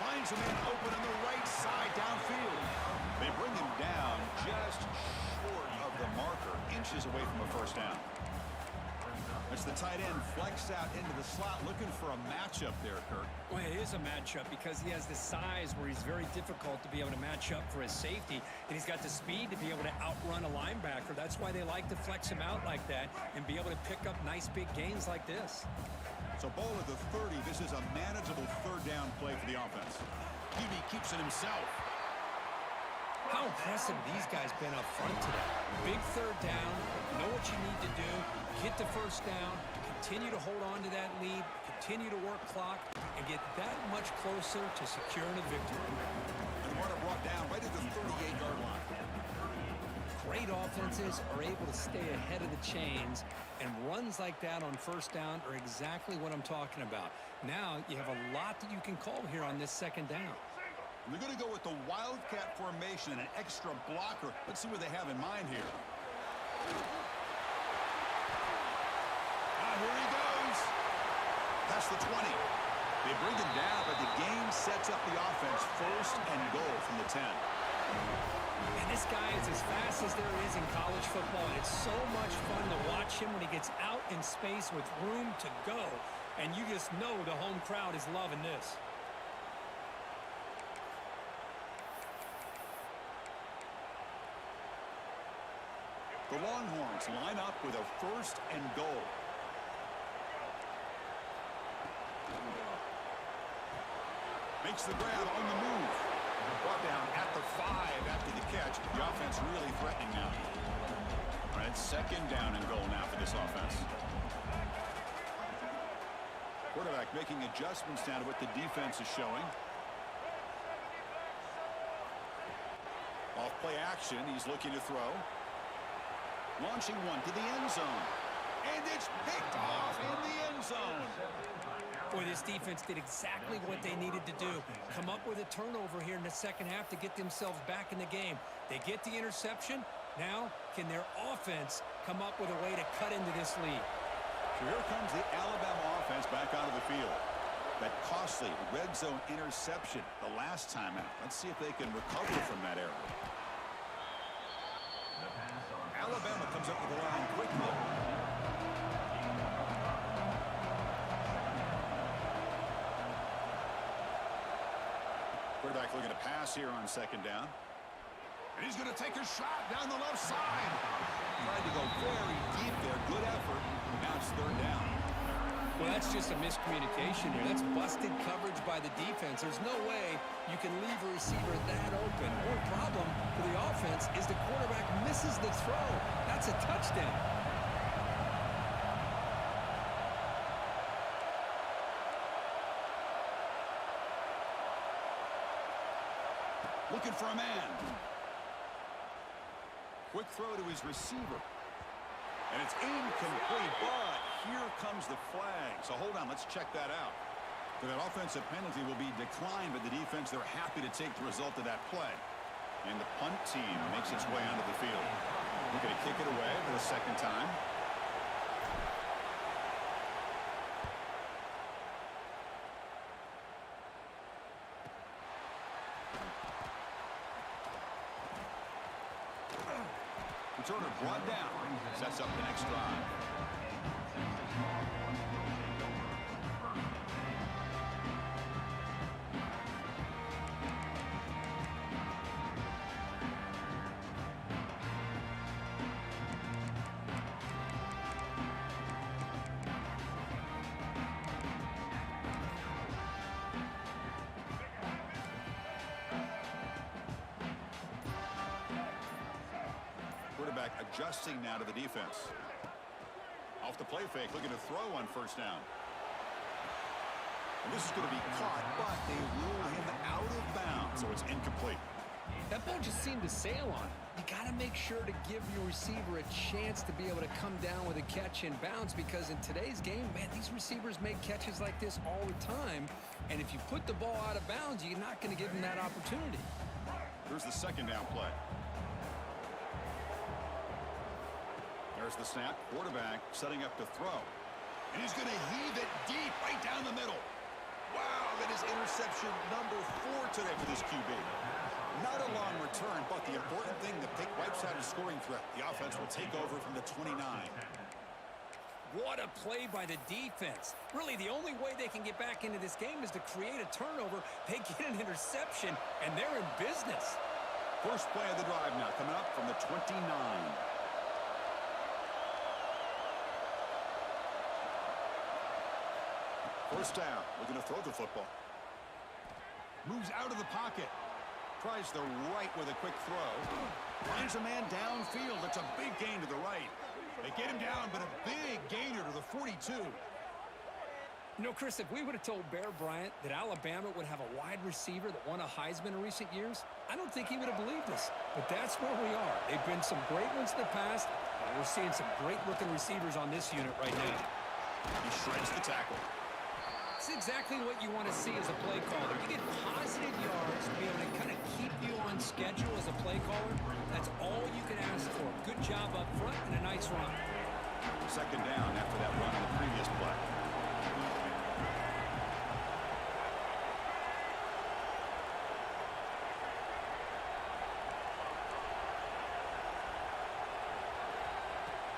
S1: Finds a man open on the right side downfield. They bring him down just short of the marker, inches away from a first down. It's the tight end flexed out into the slot, looking for a matchup there, Kirk.
S3: Well, it is a matchup because he has the size where he's very difficult to be able to match up for his safety, and he's got the speed to be able to outrun a linebacker. That's why they like to flex him out like that and be able to pick up nice big gains like this.
S1: So ball at the 30. This is a manageable third down play for the offense. QB keeps it himself.
S3: How impressive these guys been up front today. Big third down, know what you need to do, get the first down, continue to hold on to that lead, continue to work clock, and get that much closer to securing a victory.
S1: And runner brought down right at the 38-yard line.
S3: Great offenses are able to stay ahead of the chains, and runs like that on first down are exactly what I'm talking about. Now you have a lot that you can call here on this second down.
S1: They're going to go with the Wildcat formation and an extra blocker. Let's see what they have in mind here. Here he goes. That's the 20. They bring him down, but the game sets up the offense first and goal from the 10.
S3: And this guy is as fast as there is in college football, and it's so much fun to watch him when he gets out in space with room to go. And you just know the home crowd is loving this.
S1: The Longhorns line up with a first and goal. Makes the grab on the move. Brought down at the 5 after the catch. The offense really threatening now. All right, second down and goal now for this offense. Quarterback making adjustments now to what the defense is showing. Off play action, he's looking to throw. Launching one to the end zone. And it's picked off in the end zone.
S3: Boy, this defense did exactly what they needed to do. Come up with a turnover here in the second half to get themselves back in the game. They get the interception. Now, can their offense come up with a way to cut into this lead?
S1: So here comes the Alabama offense back onto the field. That costly red zone interception the last time out. Let's see if they can recover from that error. Alabama comes up with the line quickly. Quarterback looking to pass here on second down. And he's going to take a shot down the left side. Tried to go very deep there. Good effort. Now it's third down.
S3: Well, that's just a miscommunication here. That's busted coverage by the defense. There's no way you can leave a receiver that open. One problem for the offense is the quarterback misses the throw. That's a touchdown.
S1: Looking for a man. Quick throw to his receiver. And it's incomplete, but here comes the flag. So hold on, let's check that out. So that offensive penalty will be declined, but the defense, they're happy to take the result of that play. And the punt team makes its way onto the field. Looking to kick it away for the second time. Returner brought down. Sets up the next drive. Quarterback adjusting now to the defense. Off the play fake, looking to throw on first down. And this is going to be caught, but they rule him out of bounds, so it's incomplete.
S3: That ball just seemed to sail on it. You got to make sure to give your receiver a chance to be able to come down with a catch and bounce, because in today's game, man, these receivers make catches like this all the time. And if you put the ball out of bounds, you're not going to give them that opportunity.
S1: Here's the second down play. There's the snap. Quarterback setting up to throw. And he's going to heave it deep right down the middle. Wow, that is interception number 4 today for this QB. Not a long return, but the important thing, the pick wipes out a scoring threat. The offense will take over from the 29.
S3: What a play by the defense. Really, the only way they can get back into this game is to create a turnover. They get an interception, and they're in business.
S1: First play of the drive now coming up from the 29. First down, looking to throw the football. Moves out of the pocket. Tries the right with a quick throw. Finds a man downfield. It's a big gain to the right. They get him down, but a big gainer to the 42.
S3: You know, Chris, if we would have told Bear Bryant that Alabama would have a wide receiver that won a Heisman in recent years, I don't think he would have believed us. But that's where we are. They've been some great ones in the past, and we're seeing some great-looking receivers on this unit right now.
S1: He shreds the tackle.
S3: It's exactly what you want to see as a play caller. You get positive yards to be able to kind of keep you on schedule as a play caller. That's all you can ask for. Good job up front and a nice run.
S1: Second down after that run on the previous play.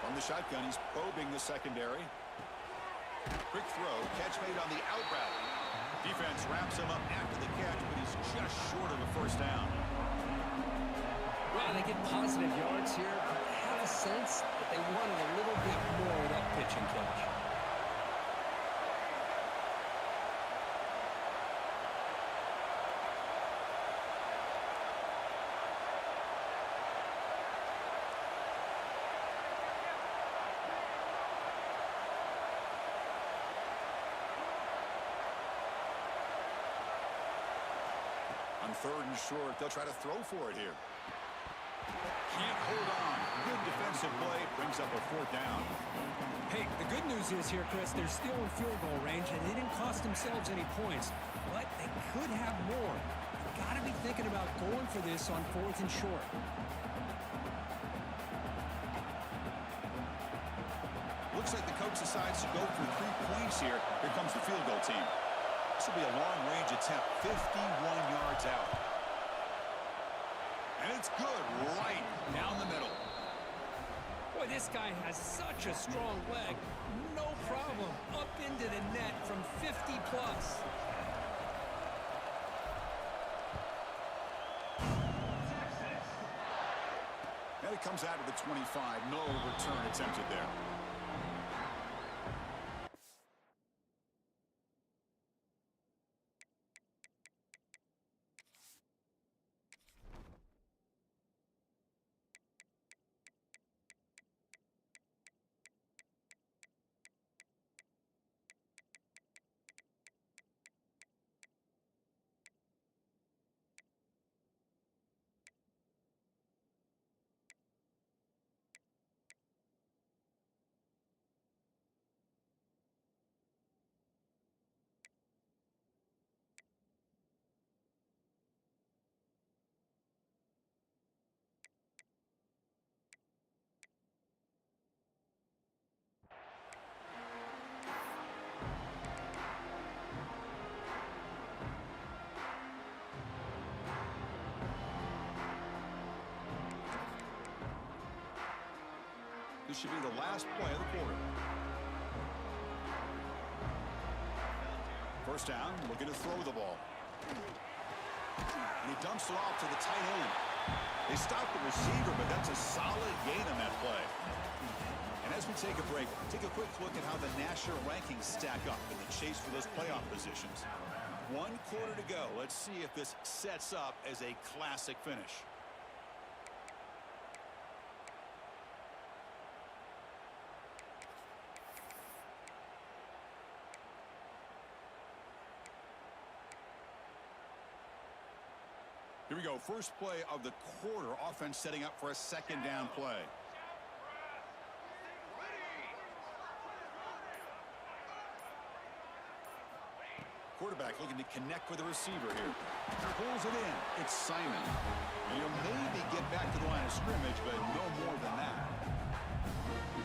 S1: From the shotgun, he's probing the secondary. Quick throw, catch made on the out route. Defense wraps him up after the catch, but he's just short of a first down.
S3: Well, they get positive yards here, but I have a sense that they wanted a little bit more of that pitch and catch.
S1: On third and short, they'll try to throw for it here. Can't hold on. Good defensive play. Brings up a fourth down.
S3: Hey, the good news is here, Chris, they're still in field goal range, and they didn't cost themselves any points. But they could have more. You've got to be thinking about going for this on fourth and short.
S1: Looks like the coach decides to go for 3 points here. Here comes the field goal team. This will be a long-range attempt, 51 yards out. And it's good, right down the middle.
S3: Boy, this guy has such a strong leg. No problem. Up into the net from 50 plus.
S1: And it comes out of the 25. No return attempted there. This should be the last play of the quarter. First down, looking to throw the ball. And he dumps it off to the tight end. They stop the receiver, but that's a solid gain on that play. And as we take a break, take a quick look at how the national rankings stack up in the chase for those playoff positions. 1 quarter to go. Let's see if this sets up as a classic finish. Here we go. First play of the quarter. Offense setting up for a second down play. Quarterback looking to connect with the receiver here. Pulls it in. It's Simon. And he'll maybe get back to the line of scrimmage, but no more than that.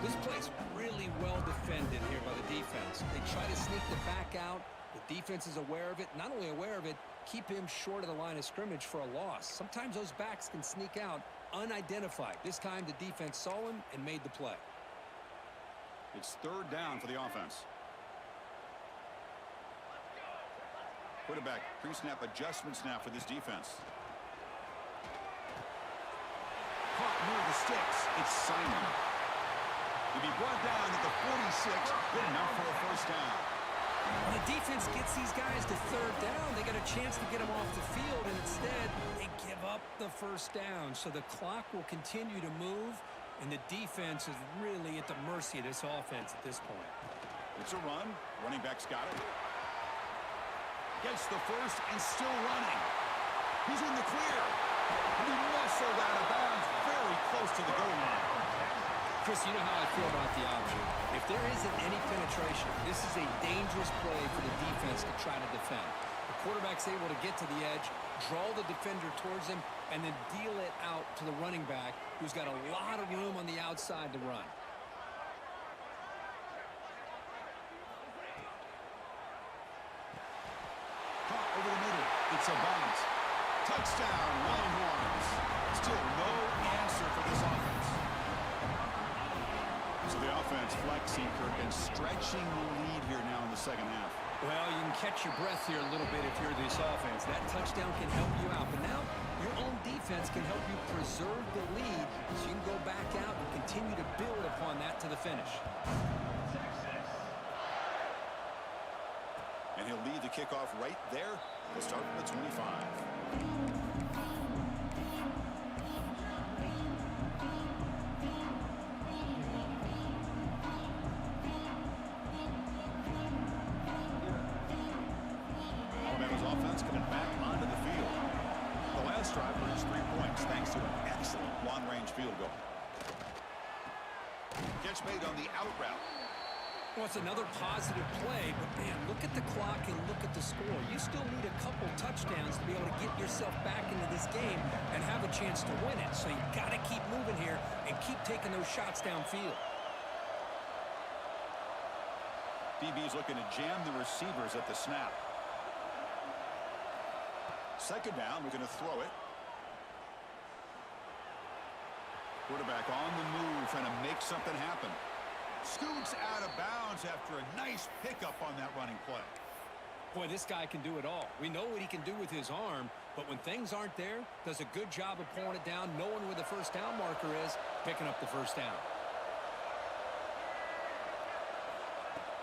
S2: This play's really well defended here by the defense. They try to sneak the back out. The defense is aware of it. Not only aware of it, keep him short of the line of scrimmage for a loss. Sometimes those backs can sneak out unidentified. This time the defense saw him and made the play.
S1: It's third down for the offense. Quarterback pre-snap adjustment snap for this defense. Caught near the sticks. It's Simon. He'll be brought down at the 46. Good enough for a first down.
S2: When the defense gets these guys to third down, they got a chance to get them off the field, and instead they give up the first down. So the clock will continue to move, and the defense is really at the mercy of this offense at this point.
S1: It's a run. Running back's got it. Gets the first and still running. He's in the clear. And he muscled out of bounds very close to the goal line.
S2: Chris, you know how I feel about the option. If there isn't any penetration, this is a dangerous play for the defense to try to defend. The quarterback's able to get to the edge, draw the defender towards him, and then deal it out to the running back, who's got a lot of room on the outside to run.
S1: Caught over the middle. It's a bounce. Touchdown, Longhorns. Still no answer for this offense. So the offense flexing, Kirk, and stretching the lead here now in the second half.
S2: Well, you can catch your breath here a little bit if you're this offense. That touchdown can help you out. But now your own defense can help you preserve the lead so you can go back out and continue to build upon that to the finish.
S1: And he'll lead the kickoff right there. He'll start from the 25. Alabama's offense coming back onto the field. The last drive produced 3 points thanks to an excellent long-range field goal. Catch made on the out route.
S2: Well, it's another positive play, but man, look at the clock and look at the score. You still need a couple touchdowns to be able to get yourself back into this game and have a chance to win it. So you got to keep moving here and keep taking those shots downfield.
S1: DB's looking to jam the receivers at the snap. Second down, we're going to throw it. Quarterback on the move, trying to make something happen. Scoots out of bounds after a nice pickup on that running play.
S2: Boy, this guy can do it all. We know what he can do with his arm, but when things aren't there, does a good job of pulling it down, knowing where the first down marker is, picking up the first down.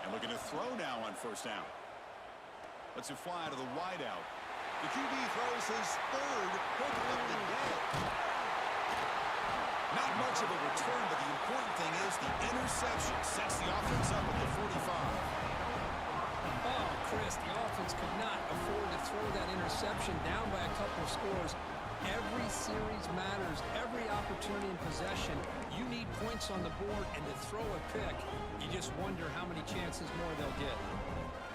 S1: And looking to throw now on first down. Lets it fly to the wide out. The QB throws his third hook of the day. Not much of a return, but the important thing is the interception sets the offense up at the 45.
S2: Oh, Chris, the offense could not afford to throw that interception down by a couple of scores. Every series matters. Every opportunity in possession, you need points on the board, and to throw a pick, you just wonder how many chances more they'll get.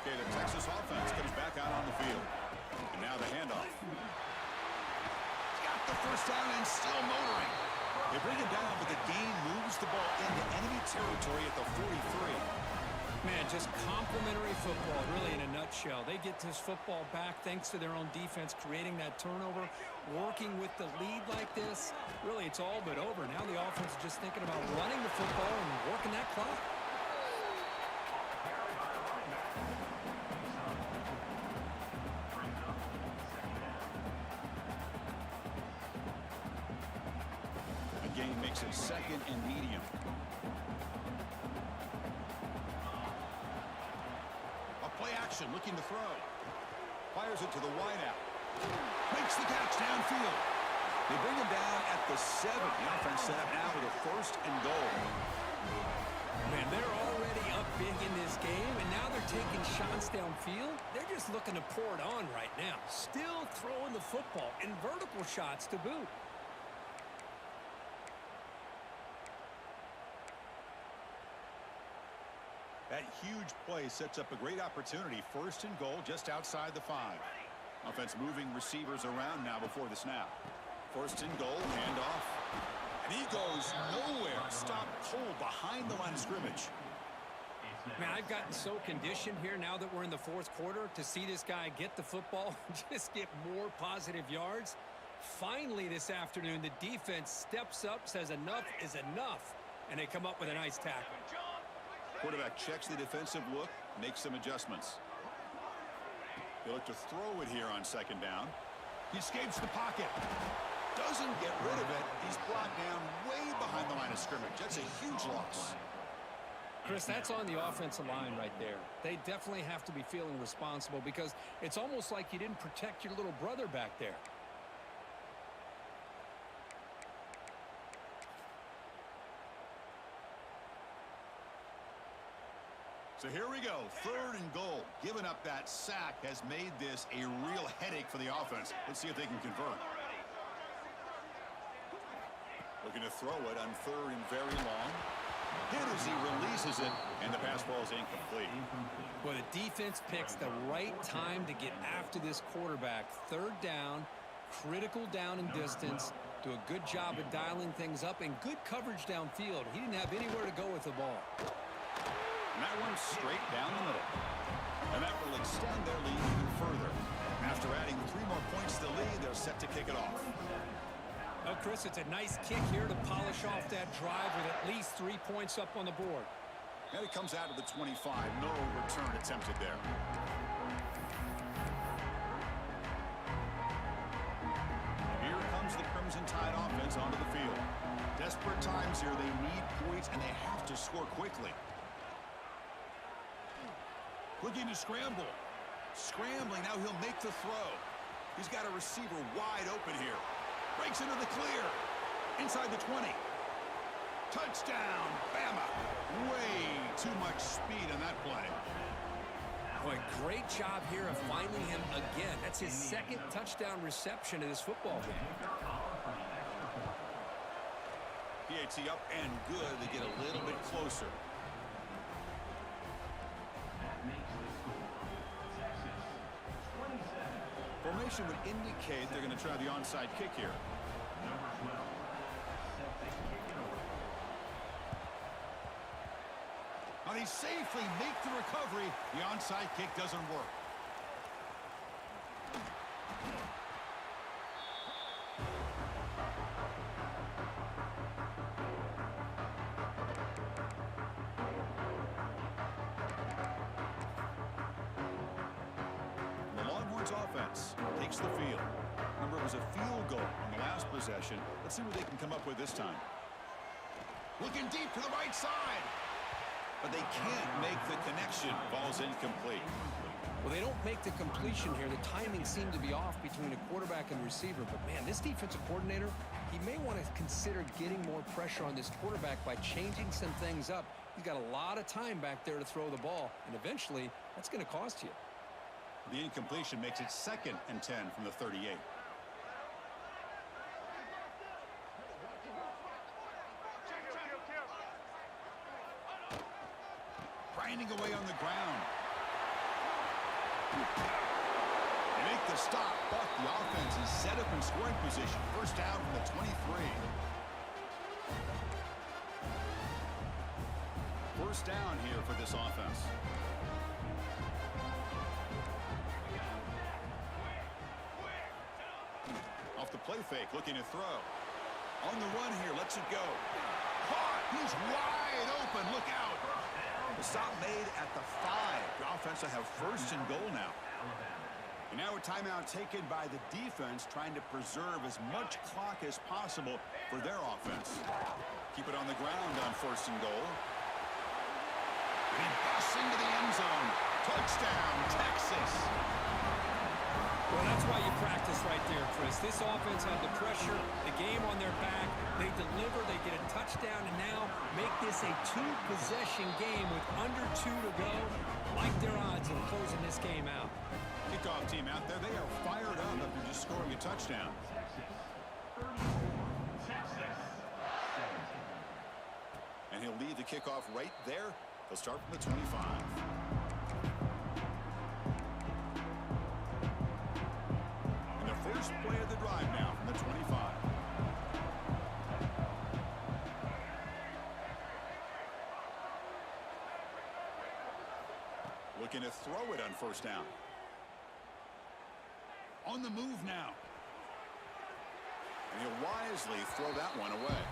S1: Okay, the Texas offense comes back out on the field. And now the handoff. He's got the first down and still motoring. They bring it down, but the gain moves the ball into enemy territory at the 43.
S2: Man, just complimentary football, really, in a nutshell. They get this football back thanks to their own defense, creating that turnover, working with the lead like this. Really, it's all but over. Now the offense is just thinking about running the football and working that clock.
S1: Gain makes it second and medium. A play action looking to throw. Fires it to the wideout. Makes the catch downfield. They bring him down at the 7. The offense set up now with a first and goal.
S2: Man, they're already up big in this game, and now they're taking shots downfield. They're just looking to pour it on right now. Still throwing the football, and vertical shots to boot.
S1: That huge play sets up a great opportunity. First and goal just outside the 5. Offense moving receivers around now before the snap. First and goal, handoff. And he goes nowhere. Stop cold behind the line of scrimmage.
S3: Man, I've gotten so conditioned here now that we're in the fourth quarter to see this guy get the football and just get more positive yards. Finally this afternoon, the defense steps up, says enough is enough, and they come up with a nice tackle.
S1: Quarterback checks the defensive look, makes some adjustments. They look to throw it here on second down. He escapes the pocket. Doesn't get rid of it. He's brought down way behind the line of scrimmage. That's a huge loss.
S2: Chris, that's on the offensive line right there. They definitely have to be feeling responsible because it's almost like you didn't protect your little brother back there.
S1: So here we go, 3rd and goal. Giving up that sack has made this a real headache for the offense. Let's see if they can convert. Looking to throw it on 3rd and very long. Hit as he releases it, and the pass ball is incomplete.
S2: Well, the defense picks the right time to get after this quarterback. 3rd down, critical down and distance. Do a good job of dialing things up and good coverage downfield. He didn't have anywhere to go with the ball.
S1: And that one straight down the middle. And that will extend their lead even further. After adding 3 more points to the lead, they're set to kick it off.
S3: Well, Chris, it's a nice kick here to polish off that drive with at least 3 points up on the board.
S1: And it comes out of the 25. No return attempted there. Here comes the Crimson Tide offense onto the field. Desperate times here. They need points, and they have to score quickly. Looking to scramble. Scrambling. Now he'll make the throw. He's got a receiver wide open here. Breaks into the clear. Inside the 20. Touchdown, Bama. Way too much speed on that play.
S2: Boy, great job here of finding him again. That's his 2nd touchdown reception in this football game.
S1: PAT up and good. They get a little bit closer. Formation would indicate they're going to try the onside kick here. Now they safely make the recovery. The onside kick doesn't work. Offense takes the field. Remember, it was a field goal on the last possession. Let's see what they can come up with this time. Looking deep to the right side. But they can't make the connection. Ball's incomplete.
S2: Well, they don't make the completion here. The timing seemed to be off between a quarterback and receiver. But, man, this defensive coordinator, he may want to consider getting more pressure on this quarterback by changing some things up. He's got a lot of time back there to throw the ball. And eventually, that's going to cost you.
S1: The incompletion makes it 2nd and 10 from the 38. Grinding away on the ground. They make the stop, but the offense is set up in scoring position. 1st down from the 23. 1st down here for this offense. Off the play fake, looking to throw. On the run here, lets it go. Caught! He's wide open, look out! The stop made at the 5. The offense will have 1st and goal now. And now a timeout taken by the defense, trying to preserve as much clock as possible for their offense. Keep it on the ground on 1st and goal. And he busts into the end zone. Touchdown, Texas!
S3: Well, that's why you practice right there, Chris. This offense had the pressure, the game on their back. They deliver, they get a touchdown, and now make this a 2-possession game with under 2 to go. Like their odds of closing this game out.
S1: Kickoff team out there, they are fired up after just scoring a touchdown. And he'll lead the kickoff right there. They'll start from the 25. And the first play of the drive now from the 25. throw it on first down. On the move now. And he'll wisely throw that one away.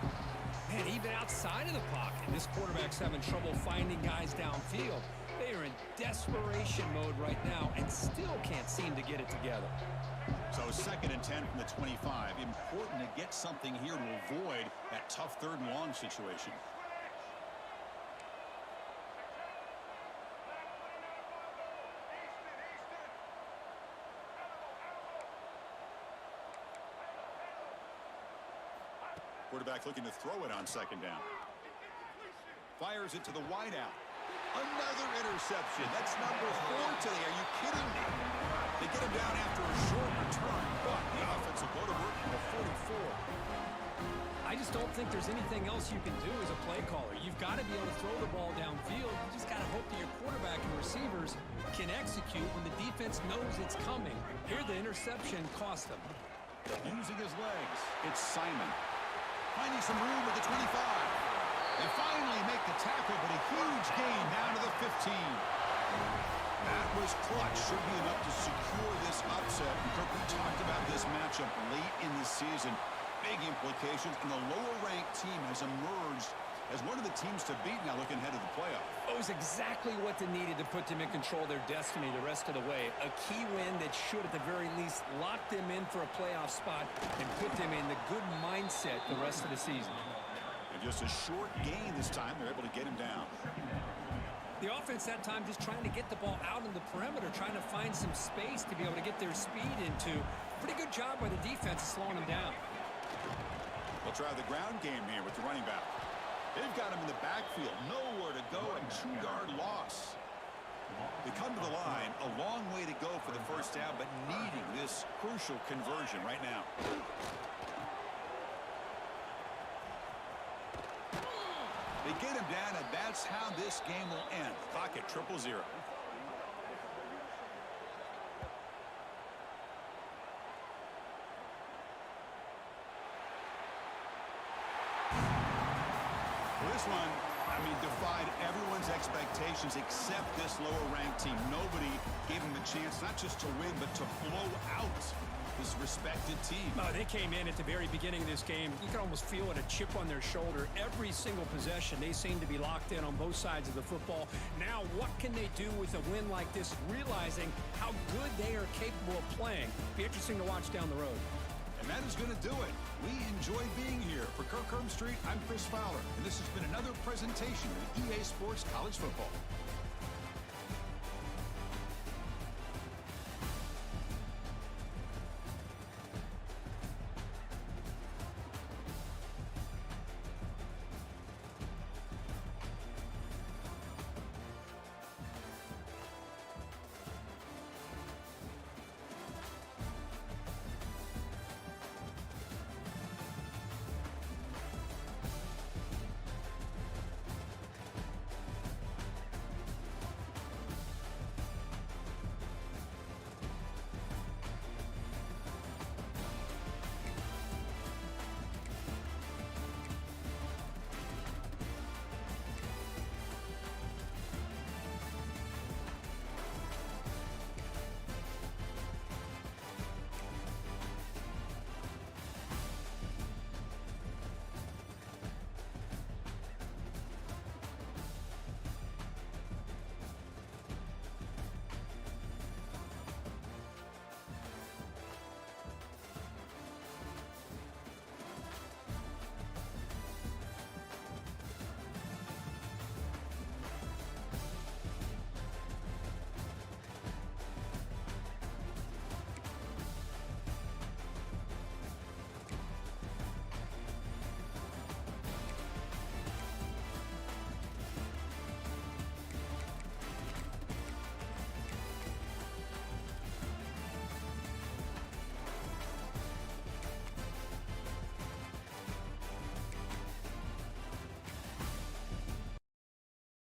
S3: Man, even outside of the pocket, this quarterback's having trouble finding guys downfield. They are in desperation mode right now and still can't seem to get it together.
S1: So 2nd and 10 from the 25. Important to get something here to avoid that tough 3rd and long situation. Quarterback looking to throw it on 2nd down. Fires it to the wideout. Another interception. That's number 4 today. Are you kidding me? They get him down after a short return, but the offense will go to work in the 44.
S3: I just don't think there's anything else you can do as a play caller. You've got to be able to throw the ball downfield. You just got to hope that your quarterback and receivers can execute when the defense knows it's coming. Here, the interception cost them.
S1: Using his legs, it's Simon. Finding some room at the 25. They finally make the tackle, but a huge gain down to the 15. That was clutch. Should be enough to secure this upset. And Kirk, we talked about this matchup late in the season. Big implications, and the lower-ranked team has emerged as one of the teams to beat now looking ahead of the playoff.
S3: It was exactly what they needed to put them in control of their destiny the rest of the way. A key win that should, at the very least, lock them in for a playoff spot and put them in the good mindset the rest of the season.
S1: And just a short gain this time. They're able to get him down.
S3: The offense that time just trying to get the ball out in the perimeter, trying to find some space to be able to get their speed into. Pretty good job by the defense of slowing them down.
S1: They'll try the ground game here with the running back. They've got him in the backfield. Nowhere to go, and 2-yard loss. They come to the line. A long way to go for the first down, but needing this crucial conversion right now. They get him down, and that's how this game will end. Clock at 0-0. This one, I mean, defied everyone's expectations except this lower-ranked team. Nobody gave them a chance not just to win, but to blow out this respected team.
S3: They came in at the very beginning of this game. You could almost feel it, a chip on their shoulder. Every single possession, they seem to be locked in on both sides of the football. Now, what can they do with a win like this, realizing how good they are capable of playing? Be interesting to watch down the road.
S1: And that is going to do it. We enjoy being here. For Kirk Street, I'm Chris Fowler, and this has been another presentation of EA Sports College Football.